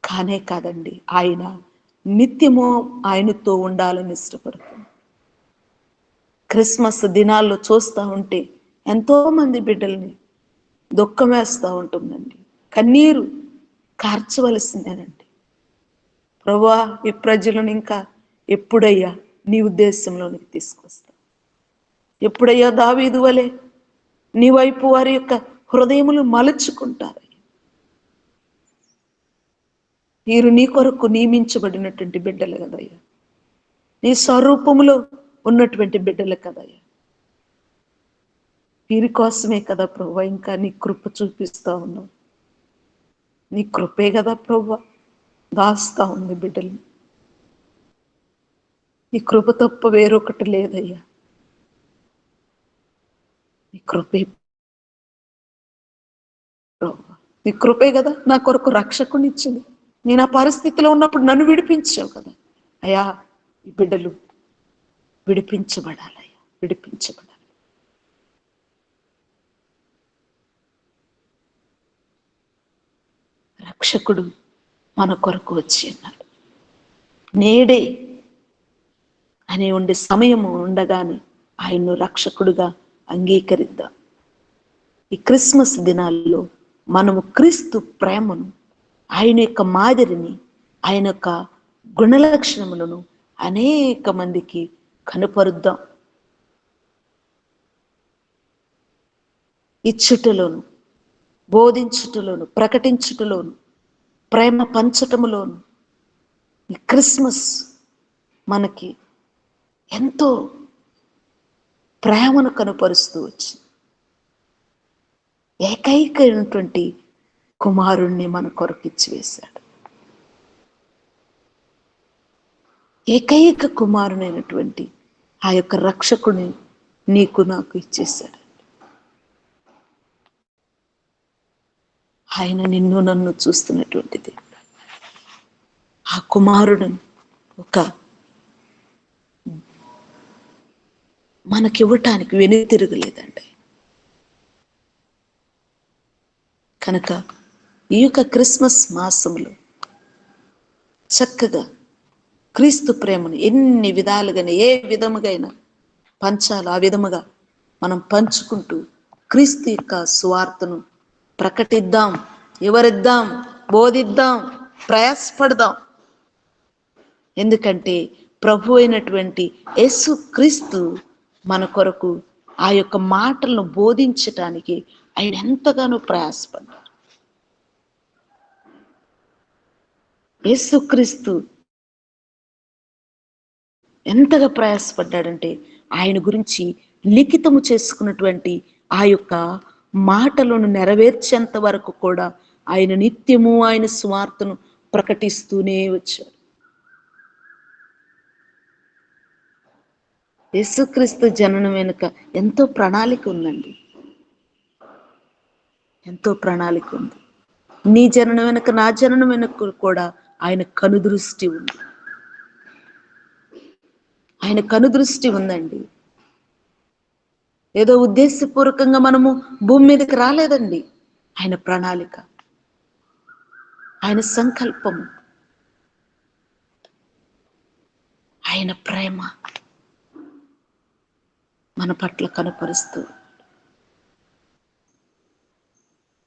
కానే కాదండి, ఆయన నిత్యము ఆయనతో ఉండాలని ఇష్టపడుతుంది. క్రిస్మస్ దినాల్లో చూస్తూ ఉంటే ఎంతో మంది బిడ్డల్ని దుఃఖం వేస్తూ ఉంటుందండి, కన్నీరు కార్చవలసిందేనండి. ప్రభువా, ఈ ప్రజలను ఇంకా ఎప్పుడయ్యా నీ ఉద్దేశంలోనికి తీసుకొస్తా, ఎప్పుడయ్యా దావీదు వలె నీ వైపు వారి యొక్క హృదయములు మలుచుకుంటారు. వీరు నీ కొరకు నియమించబడినటువంటి బిడ్డలు కదయ్యా, నీ స్వరూపములో ఉన్నటువంటి బిడ్డలు కదయ్యా. వీరి కోసమే కదా ప్రభువా ఇంకా నీ కృప చూపిస్తా ఉన్నావు. నీ కృపే కదా ప్రభువా దాస్తా ఉంది బిడ్డలు. నీ కృప తప్ప వేరొకటి లేదయ్యా. నీ కృపే ప్రభువా, నీ కృపే కదా నా కొరకు రక్షకునిచ్చింది. నేను ఆ పరిస్థితిలో ఉన్నప్పుడు నన్ను విడిపించావు కదా అయ్యా. ఈ బిడ్డలు విడిపించబడాలయ్యా, విడిపించబడాలి. రక్షకుడు మన కొరకు వచ్చి ఉన్నాడు. నేడే అని ఉండే సమయము ఉండగానే ఆయన్ను రక్షకుడుగా అంగీకరిద్దాం. ఈ క్రిస్మస్ దినాల్లో మనము క్రీస్తు ప్రేమను, ఆయన యొక్క మాదిరిని, ఆయన యొక్క గుణలక్షణములను అనేక మందికి కనపరుద్దాం. ఇచ్చుటలోను, బోధించుటలోను, ప్రకటించుటలోను, ప్రేమ పంచటములోను ఈ క్రిస్మస్ మనకి ఎంతో ప్రేమను కనుపరుస్తూ వచ్చింది. ఏకైకమైనటువంటి కుమారుణ్ణి మన కొరకు ఇచ్చివేశాడు. ఏకైక కుమారునైనటువంటి ఆ యొక్క రక్షకుని నీకు నాకు ఇచ్చేశాడు. ఆయన నిన్ను నన్ను చూస్తున్నటువంటి దేవుడు. ఆ కుమారుడిని ఒక మనకివ్వటానికి వెనుతిరగలేదండి. కనుక ఈ యొక్క క్రిస్మస్ మాసంలో చక్కగా క్రీస్తు ప్రేమను ఎన్ని విధాలుగానే ఏ విధముగైనా పంచాలో ఆ విధముగా మనం పంచుకుంటూ క్రీస్తు యొక్క సువార్తను ప్రకటిద్దాం, వివరిద్దాం, బోధిద్దాం, ప్రయాసపడదాం. ఎందుకంటే ప్రభు అయినటువంటి యేసు క్రీస్తు మన కొరకు ఆ యొక్క మాటలను బోధించటానికి ఆయన ఎంతగానో ప్రయాసపడ్డారు. యేసుక్రీస్తు ఎంతగా ప్రయాసపడ్డాడంటే ఆయన గురించి లిఖితము చేసుకున్నటువంటి ఆ యొక్క మాటలను నెరవేర్చేంత వరకు కూడా ఆయన నిత్యము ఆయన స్వార్థను ప్రకటిస్తూనే వచ్చాడు. యేసుక్రీస్తు జననం వెనుక ఎంతో ప్రణాళిక ఉందండి, ఎంతో ప్రణాళిక ఉంది. నీ జననం వెనుక, నా జననం వెనుక కూడా ఆయన కనుదృష్టి ఉంది. ఆయన కనుదృష్టి ఉందండి. ఏదో ఉద్దేశపూర్వకంగా మనము భూమి మీదకి రాలేదండి. ఆయన ప్రణాళిక, ఆయన సంకల్పము, ఆయన ప్రేమ మన పట్ల కనపరుస్తూ.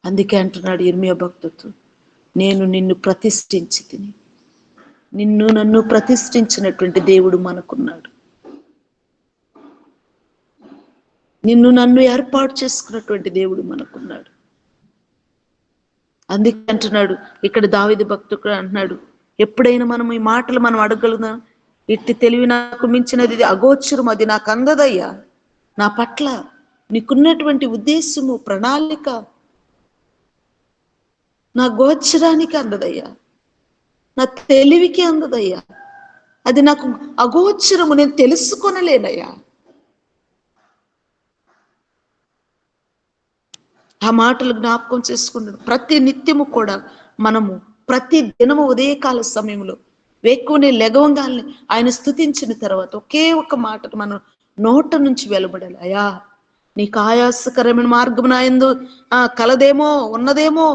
అందుకే అంటున్నాడు ఇర్మియా భక్తుడు, నేను నిన్ను ప్రతిష్ఠించి తిని. నిన్ను నన్ను ప్రతిష్ఠించినటువంటి దేవుడు మనకున్నాడు. నిన్ను నన్ను ఏర్పాటు చేసుకున్నటువంటి దేవుడు మనకున్నాడు. అందుకే అంటున్నాడు ఇక్కడ దావీదు భక్తుడు అంటున్నాడు, ఎప్పుడైనా మనం ఈ మాటలు మనం అడగలుగుదాం, ఇట్టి తెలివి నాకు మించినది అగోచరం, అది నాకు అందదయ్యా. నా పట్ల నీకున్నటువంటి ఉద్దేశము, ప్రణాళిక నా గోచరానికి అందదయ్యా, నా తెలివికి అందదయ్యా. అది నాకు అగోచరము, నేను తెలుసుకొనలేనయ్యా. ఆ మాటలు జ్ఞాపకం చేసుకుంటాడు. ప్రతి నిత్యము కూడా మనము ప్రతి దినము ఉదయకాల సమయంలో వేకువనే లెగవంగాల్ని ఆయన స్తుతించిన తర్వాత ఒకే ఒక మాట మన నోట నుంచి వెలువడాలి, అయ్యా నీకు ఆయాసకరమైన మార్గం నా యందు కలదేమో ఉన్నదేమో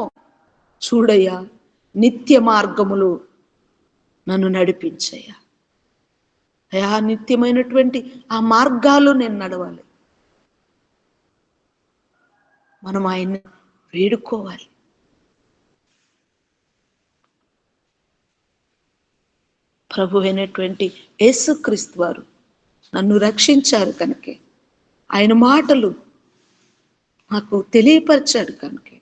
చూడయ్యా, నిత్య మార్గములు నన్ను నడిపించయ్యా. అయా నిత్యమైనటువంటి ఆ మార్గాలు నేను నడవాలి. మనం ఆయన్ని వేడుకోవాలి. ప్రభు అయినటువంటి యేసుక్రీస్తు వారు నన్ను రక్షించారు కనుకే, ఆయన మాటలు నాకు తెలియపరిచాడు కనుకే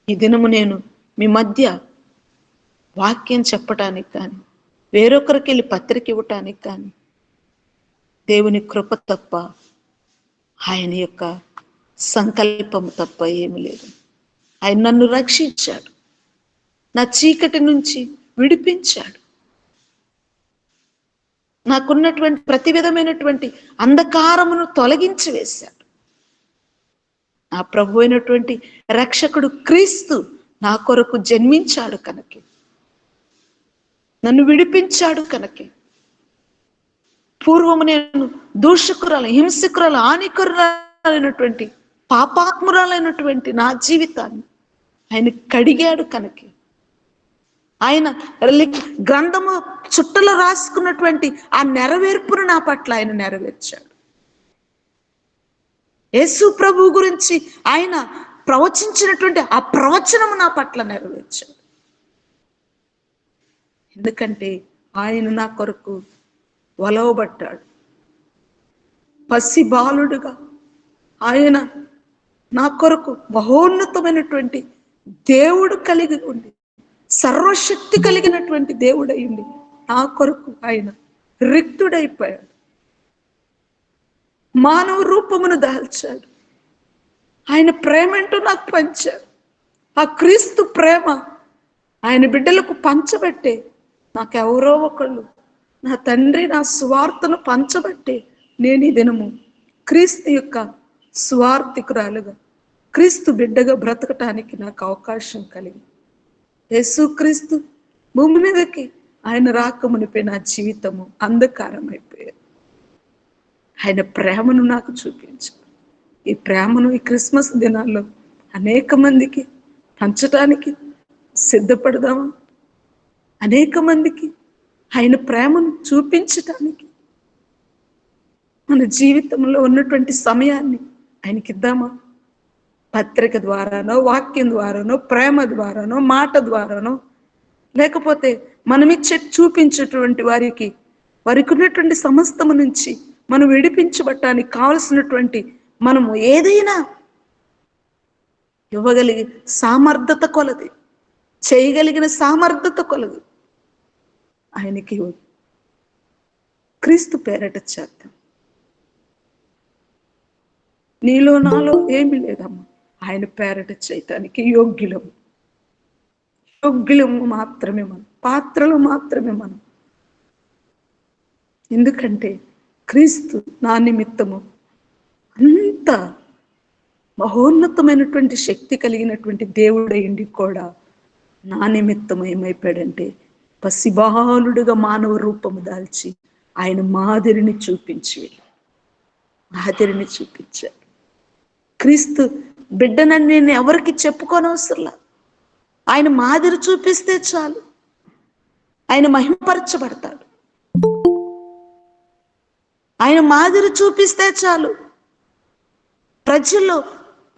ఈ దినము నేను మీ మధ్య వాక్యం చెప్పటానికి కానీ, వేరొకరికి వెళ్ళి పత్రిక ఇవ్వటానికి కానీ దేవుని కృప తప్ప, ఆయన యొక్క సంకల్పం తప్ప ఏమి లేదు. ఆయన నన్ను రక్షించాడు, నా చీకటి నుంచి విడిపించాడు, నాకున్నటువంటి ప్రతి విధమైనటువంటి అంధకారమును తొలగించి వేశాడు. నా ప్రభు అయినటువంటి రక్షకుడు క్రీస్తు నా కొరకు జన్మించాడు కనుకే, నన్ను విడిపించాడు కనుకే. పూర్వము నేను దూషకురాలు, హింసకురాలు, హానికరులైనటువంటి పాపాత్మురాలైనటువంటి నా జీవితాన్ని ఆయన కడిగాడు కనుకే. ఆయన గ్రంథము చుట్టలో రాసుకున్నటువంటి ఆ నెరవేర్పును నా పట్ల ఆయన నెరవేర్చాడు. యేసు ప్రభు గురించి ఆయన ప్రవచించినటువంటి ఆ ప్రవచనము నా పట్ల నెరవేర్చాడు. ఎందుకంటే ఆయన నా కొరకు వలవబడ్డాడు. పసి బాలుడుగా ఆయన నా కొరకు మహోన్నతమైనటువంటి దేవుడు కలిగి ఉండి, సర్వశక్తి కలిగినటువంటి దేవుడై ఉండి నా కొరకు ఆయన రిక్తుడైపోయాడు. మానవ రూపమును దాల్చాడు. ఆయన ప్రేమ అంటూ నాకు పంచాడు. ఆ క్రీస్తు ప్రేమ ఆయన బిడ్డలకు పంచబట్టే నాకెవరో ఒకళ్ళు, నా తండ్రి నా సువార్తను పంచబట్టే నేను ఈ దినము క్రీస్తు యొక్క సువార్థికురాలుగా, క్రీస్తు బిడ్డగా బ్రతకటానికి నాకు అవకాశం కలిగి, యేసుక్రీస్తు భూమి మీదకి ఆయన రాకమునిపై నా జీవితము అంధకారం అయిపోయాడు. ఆయన ప్రేమను నాకు చూపించాడు. ఈ ప్రేమను ఈ క్రిస్మస్ దినాల్లో అనేక మందికి పంచటానికి సిద్ధపడదామా? అనేక మందికి ఆయన ప్రేమను చూపించటానికి మన జీవితంలో ఉన్నటువంటి సమయాన్ని ఆయనకిద్దామా? పత్రిక ద్వారానో, వాక్యం ద్వారానో, ప్రేమ ద్వారానో, మాట ద్వారానో, లేకపోతే మనమిచ్చే చూపించేటువంటి వారికి ఉన్నటువంటి సమస్తము నుంచి మనం విడిపించబట్టానికి కావలసినటువంటి మనము ఏదైనా ఇవ్వగలిగే సామర్థ్యత కొలది, చేయగలిగిన సామర్థ్యత కొలది ఆయనకి క్రీస్తు పేరట చేద్దాం. నీలో నాలో ఏమి లేదమ్మా, ఆయన పేరట చేయటానికి యోగ్యులము మాత్రమే మనం, పాత్రలు మాత్రమే మనం. ఎందుకంటే క్రీస్తు నా నిమిత్తము అంత మహోన్నతమైనటువంటి శక్తి కలిగినటువంటి దేవుడైండి కూడా నా నిమిత్తం ఏమైపోయాడంటే పసిబాలుడుగా మానవ రూపము దాల్చి ఆయన మాదిరిని చూపించాడు. క్రీస్తు బిడ్డనని నేను ఎవరికి చెప్పుకోనవసరంలా, ఆయన మాదిరి చూపిస్తే చాలు ఆయన మహిమపరచబడతాడు. ఆయన మాదిరి చూపిస్తే చాలు ప్రజల్లో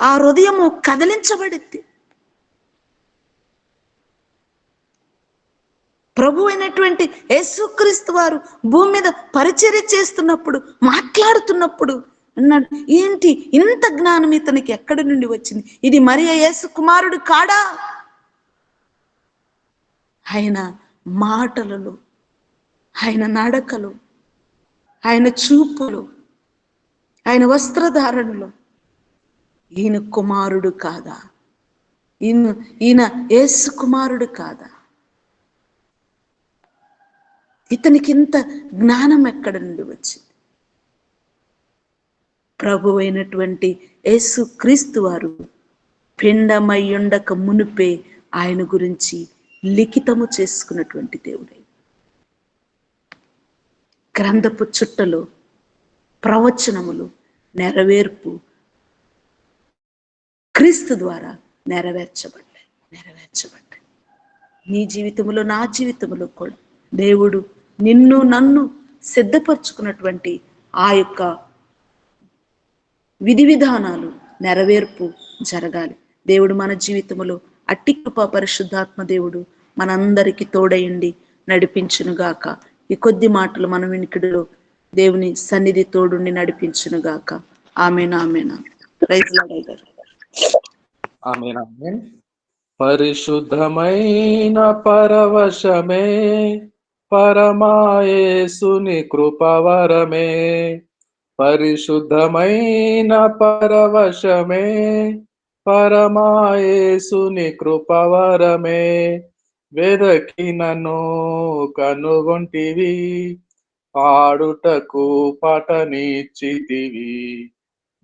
ఆ హృదయము కదిలించబడింది. ప్రభు అయినటువంటి యేసుక్రీస్తు వారు భూమి మీద పరిచర్య చేస్తున్నప్పుడు, మాట్లాడుతున్నప్పుడు అన్నాడు, ఏంటి ఇంత జ్ఞానం ఇతనికి ఎక్కడి నుండి వచ్చింది? ఇది మరియ యేసు కుమారుడు కాడా? ఆయన మాటలలో, ఆయన నడకలు, ఆయన చూపులు, ఆయన వస్త్రధారణలో ఈయన కుమారుడు కాదా? ఈయన యేసు కుమారుడు కాదా? ఇతనికి ఇంత జ్ఞానం ఎక్కడి నుండి వచ్చింది? ప్రభు అయినటువంటి యేసు క్రీస్తు వారు పిండమయ్యుండక మునిపే ఆయన గురించి లిఖితము చేసుకున్నటువంటి దేవుడే. గ్రంథపు చుట్టలు, ప్రవచనములు నెరవేర్పు క్రీస్తు ద్వారా నెరవేర్చబడ్డాయి. నీ జీవితంలో, నా జీవితంలో కూడా దేవుడు నిన్ను నన్ను సిద్ధపరచుకున్నటువంటి ఆ యొక్క విధి విధానాలు నెరవేర్పు జరగాలి. దేవుడు మన జీవితంలో అట్టి కృప పరిశుద్ధాత్మ దేవుడు మనందరికీ తోడయండి నడిపించునుగాక. ఈ కొద్ది మాటలు మన వినికిడిలో దేవుని సన్నిధి తోడుండి నడిపించునుగాక. ఆమేన్. ప్రైజ్ లార్డ్ గారు. ఆమేన్. పరిశుద్ధమైన పరవశమే పరమాయేసుని కృపవరమే. పరిశుద్ధమైన పరవశమే పరమాయేసుని కృపవరమే. వెదకి నన్ను కనుగొంటివి, పాడుటకు పటనిచ్చితివి.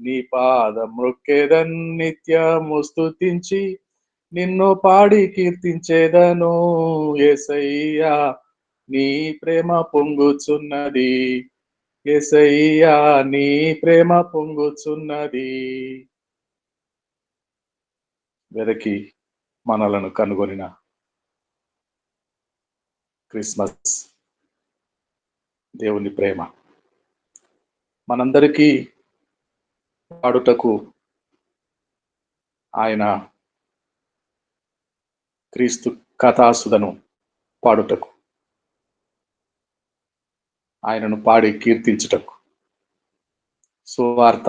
నీ పాదం మొక్కెదన్ నిత్యము స్తుతించి, నిన్ను పాడి కీర్తించేదను. యేసయ్యా నీ ప్రేమ పొంగుచున్నది, యేసయ్యా నీ ప్రేమ పొంగుచున్నది. వెదకి మనలను కనుగొనిన క్రిస్మస్ దేవుని ప్రేమ మనందరికీ పాడుటకు ఆయన క్రీస్తు కథాసుధను పాడుటకు, ఆయనను పాడి కీర్తించుటకు సువార్త,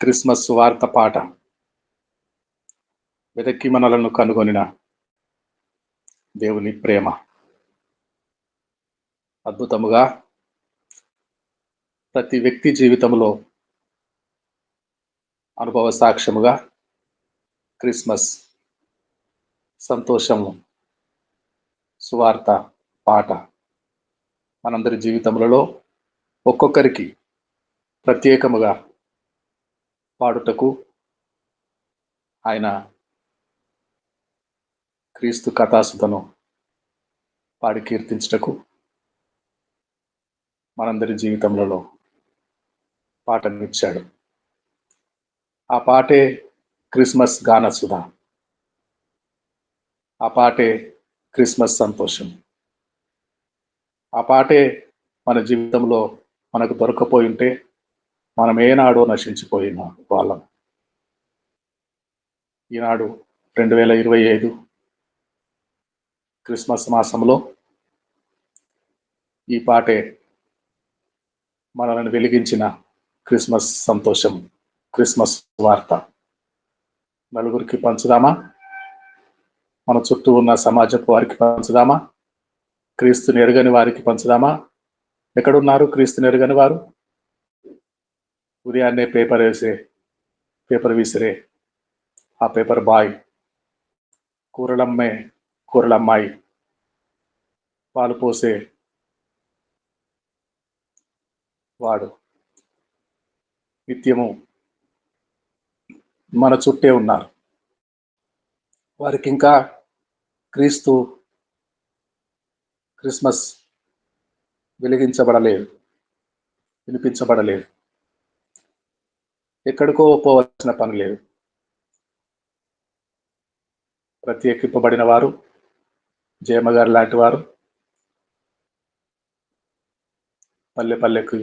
క్రిస్మస్ సువార్త పాట వెదక్కి మనలను కనుగొనిన దేవుని ప్రేమ అద్భుతముగా ప్రతి వ్యక్తి జీవితంలో అనుభవ సాక్ష్యముగా క్రిస్మస్ సంతోషము సువార్త పాట మనందరి జీవితములలో ఒక్కొక్కరికి ప్రత్యేకముగా పాడుటకు ఆయన క్రీస్తు కథాసుతను పాడి కీర్తించుటకు మనందరి జీవితములలో పాటనిచ్చాడు. ఆ పాటే క్రిస్మస్ గానసుధ, ఆ పాటే క్రిస్మస్ సంతోషం, ఆ పాటే మన జీవితంలో మనకు దొరకపోయి ఉంటే మనం ఏనాడో నశించిపోయిన వాళ్ళం. ఈనాడు 2025 క్రిస్మస్ మాసంలో ఈ పాటే మనల్ని వెలిగించిన క్రిస్మస్ సంతోషం, క్రిస్మస్ వార్త నలుగురికి పంచుదామా? మన చుట్టూ ఉన్న సమాజపు వారికి పంచుదామా? క్రీస్తుని ఎరగని వారికి పంచుదామా? ఎక్కడున్నారు క్రీస్తుని ఎరగని వారు? ఉదయాన్నే పేపర్ విసిరే ఆ పేపర్ బాయ్, కూరలమ్మాయి, పాలు పోసే వాడు నిత్యము మన చుట్టే ఉన్నారు. వారికి ఇంకా క్రిస్మస్ వెలిగించబడలేదు, వినిపించబడలేదు. ఎక్కడికో పోవలసిన పని లేదు. ప్రత్యేకింపబడిన వారు జయమ్మ గారు లాంటి వారు పల్లెకి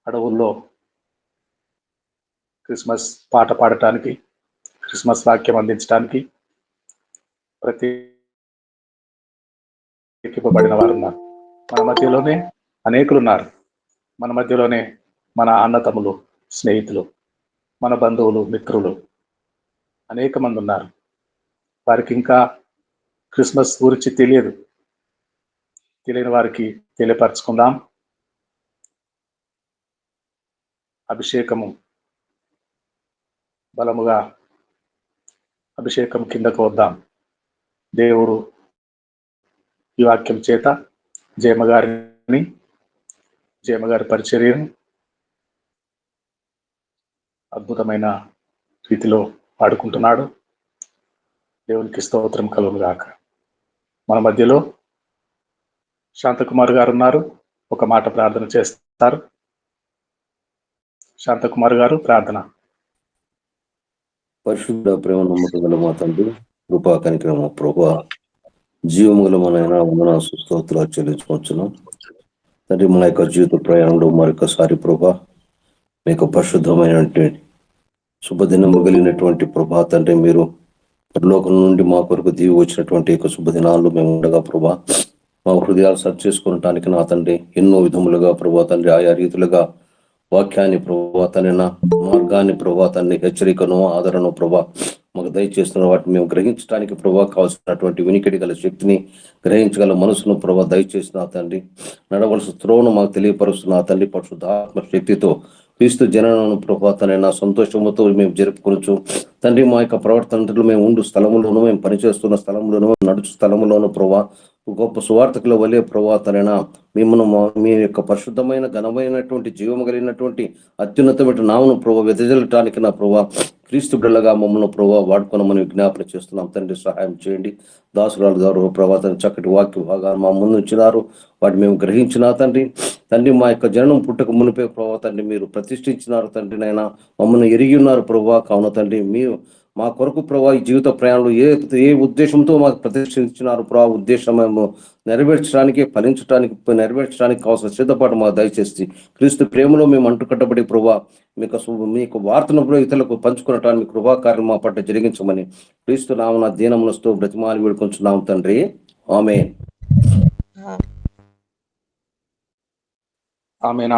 అడవుల్లో క్రిస్మస్ పాట పాడటానికి, క్రిస్మస్ వాక్యం అందించడానికి ప్రత్యేకింపబడిన వారు ఉన్నారు. మన మధ్యలోనే అనేకులు ఉన్నారు. మన మధ్యలోనే మన అన్నతమ్ములు, స్నేహితులు, మన బంధువులు, మిత్రులు అనేక మంది ఉన్నారు. వారికి ఇంకా క్రిస్మస్ గురించి తెలియని వారికి తెలియపరచుకుందాం. బలముగా అభిషేకం కిందకు వద్దాం. దేవుడు ఈ వాక్యం చేత జయమ్మ గారి పరిచర్యను అద్భుతమైన రీతిలో పాడుకుంటున్నాడు. దేవునికి స్తోత్రం కలుగును గాక. మన మధ్యలో శాంతకుమార్ గారు ఉన్నారు. ఒక మాట ప్రార్థన చేస్తారు. శాంతకుమార్ గారు ప్రార్థన. పరిశుద్ధ ప్రేమ నమ్మకం గల మా తండ్రి, కృపా కనికరమ ప్రభా, జీవము గల మన వందన స్తోత్రాలు చెల్లించుకొచ్చున్నాం తండ్రి. మా యొక్క జీవిత ప్రయాణంలో మరొకసారి ప్రభా మీ యొక్క పరిశుద్ధమైనటువంటి శుభదినము కలిగినటువంటి ప్రభా తండ్రి, మీరు లోకం నుండి మా కొరకు దిగి వచ్చినటువంటి యొక్క శుభదినాల్లో మేము ఉండగా ప్రభా, మా హృదయాలు సరి చేసుకోవటానికి నా తండ్రి ఎన్నో విధములుగా ప్రభా తండ్రి ఆయా రీతులుగా వాక్యాన్ని ప్రభా తండ్రి, నా మార్గాన్ని ప్రభా తండ్రి, హెచ్చరికను ఆదరణను ప్రభా మాకు దయచేస్తున్న వాటిని మేము గ్రహించడానికి ప్రభా కావాల్సినటువంటి వినికిడి గల శక్తిని, గ్రహించగల మనసును ప్రభా దయచేసిన తండ్రి, నడవలసిన త్రోవను మాకు తెలియపరుస్తున్న తండ్రి, పరిశుద్ధాత్మ శక్తితో క్రీస్తు జననను ప్రభా తండ్రి నా సంతోషముతో మేము జరుపుకొనొచ్చు తండ్రి. మా యొక్క ప్రవర్తనలో మేము ఉండు స్థలములోను, మేము పనిచేస్తున్న స్థలంలోను, నడుచు స్థలములోను ప్రభా గొప్ప సువార్తకుల వలె ప్రభా తండ్రి మిమ్మల్ని మీ యొక్క పరిశుద్ధమైన ఘనమైనటువంటి జీవము కలిగినటువంటి అత్యున్నతమైన నామను ప్రభా వెదజల్లటానికి నా ప్రభా క్రీస్తు బిడ్డలుగా మమ్మల్ని ప్రభా వాడుకోనమని విజ్ఞాపన చేస్తున్నాం తండ్రి. సహాయం చేయండి. దాసురాలు గారు ప్రభా తండ్రి చక్కటి వాక్య భాగాలు మా ముందు ఉంచినారు. వాటి మేము గ్రహించిన తండ్రి మా యొక్క జననం పుట్టక మునిపే ప్రభా తండ్రి మీరు ప్రతిష్ఠించినారు తండ్రి. నైనా మమ్మల్ని ఎరిగి ఉన్నారు ప్రభా. కావున తండ్రి మీరు మా కొరకు ప్రభా ఈ జీవిత ప్రయాణంలో ఏ ఉద్దేశంతో మాకు ప్రతిష్ఠించినారు ప్రభా, ఉద్దేశం మేము నెరవేర్చడానికి, నెరవేర్చడానికి కావాల్సిన సిద్ధపాటు మాకు దయచేసి క్రీస్తు ప్రేమలో మేము అంటుకట్టబడి ప్రభా మీకు వార్తను ఇతరులకు పంచుకునటానికి కృపాకార్యం మా పట్ల జరిగించమని క్రీస్తు నామమున దీనమునస్తూ బ్రతిమాలి వేడుకొంచున్నాము తండ్రి. ఆమేన్.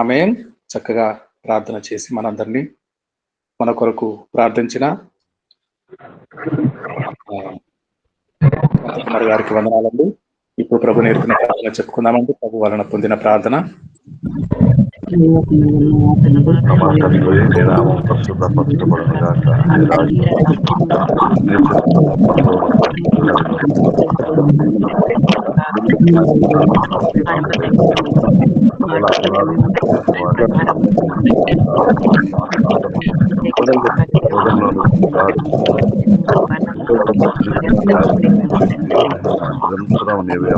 ఆమేన్. చక్కగా ప్రార్థన చేసి మనందరినీ మన కొరకు ప్రార్థించిన కుమార్ గారికి వందనాలండి. ఇప్పుడు ప్రభు నేర్పిన ప్రార్థన చెప్పుకుందామండి. ప్రభు వలన పొందిన ప్రార్థన. మా తండ్రి, నీ నామం పరిశుద్ధపరచబడును గాక, నీ రాజ్యం వచ్చును గాక, నీ చిత్తం పరలోకములో నిరంతరం నీవే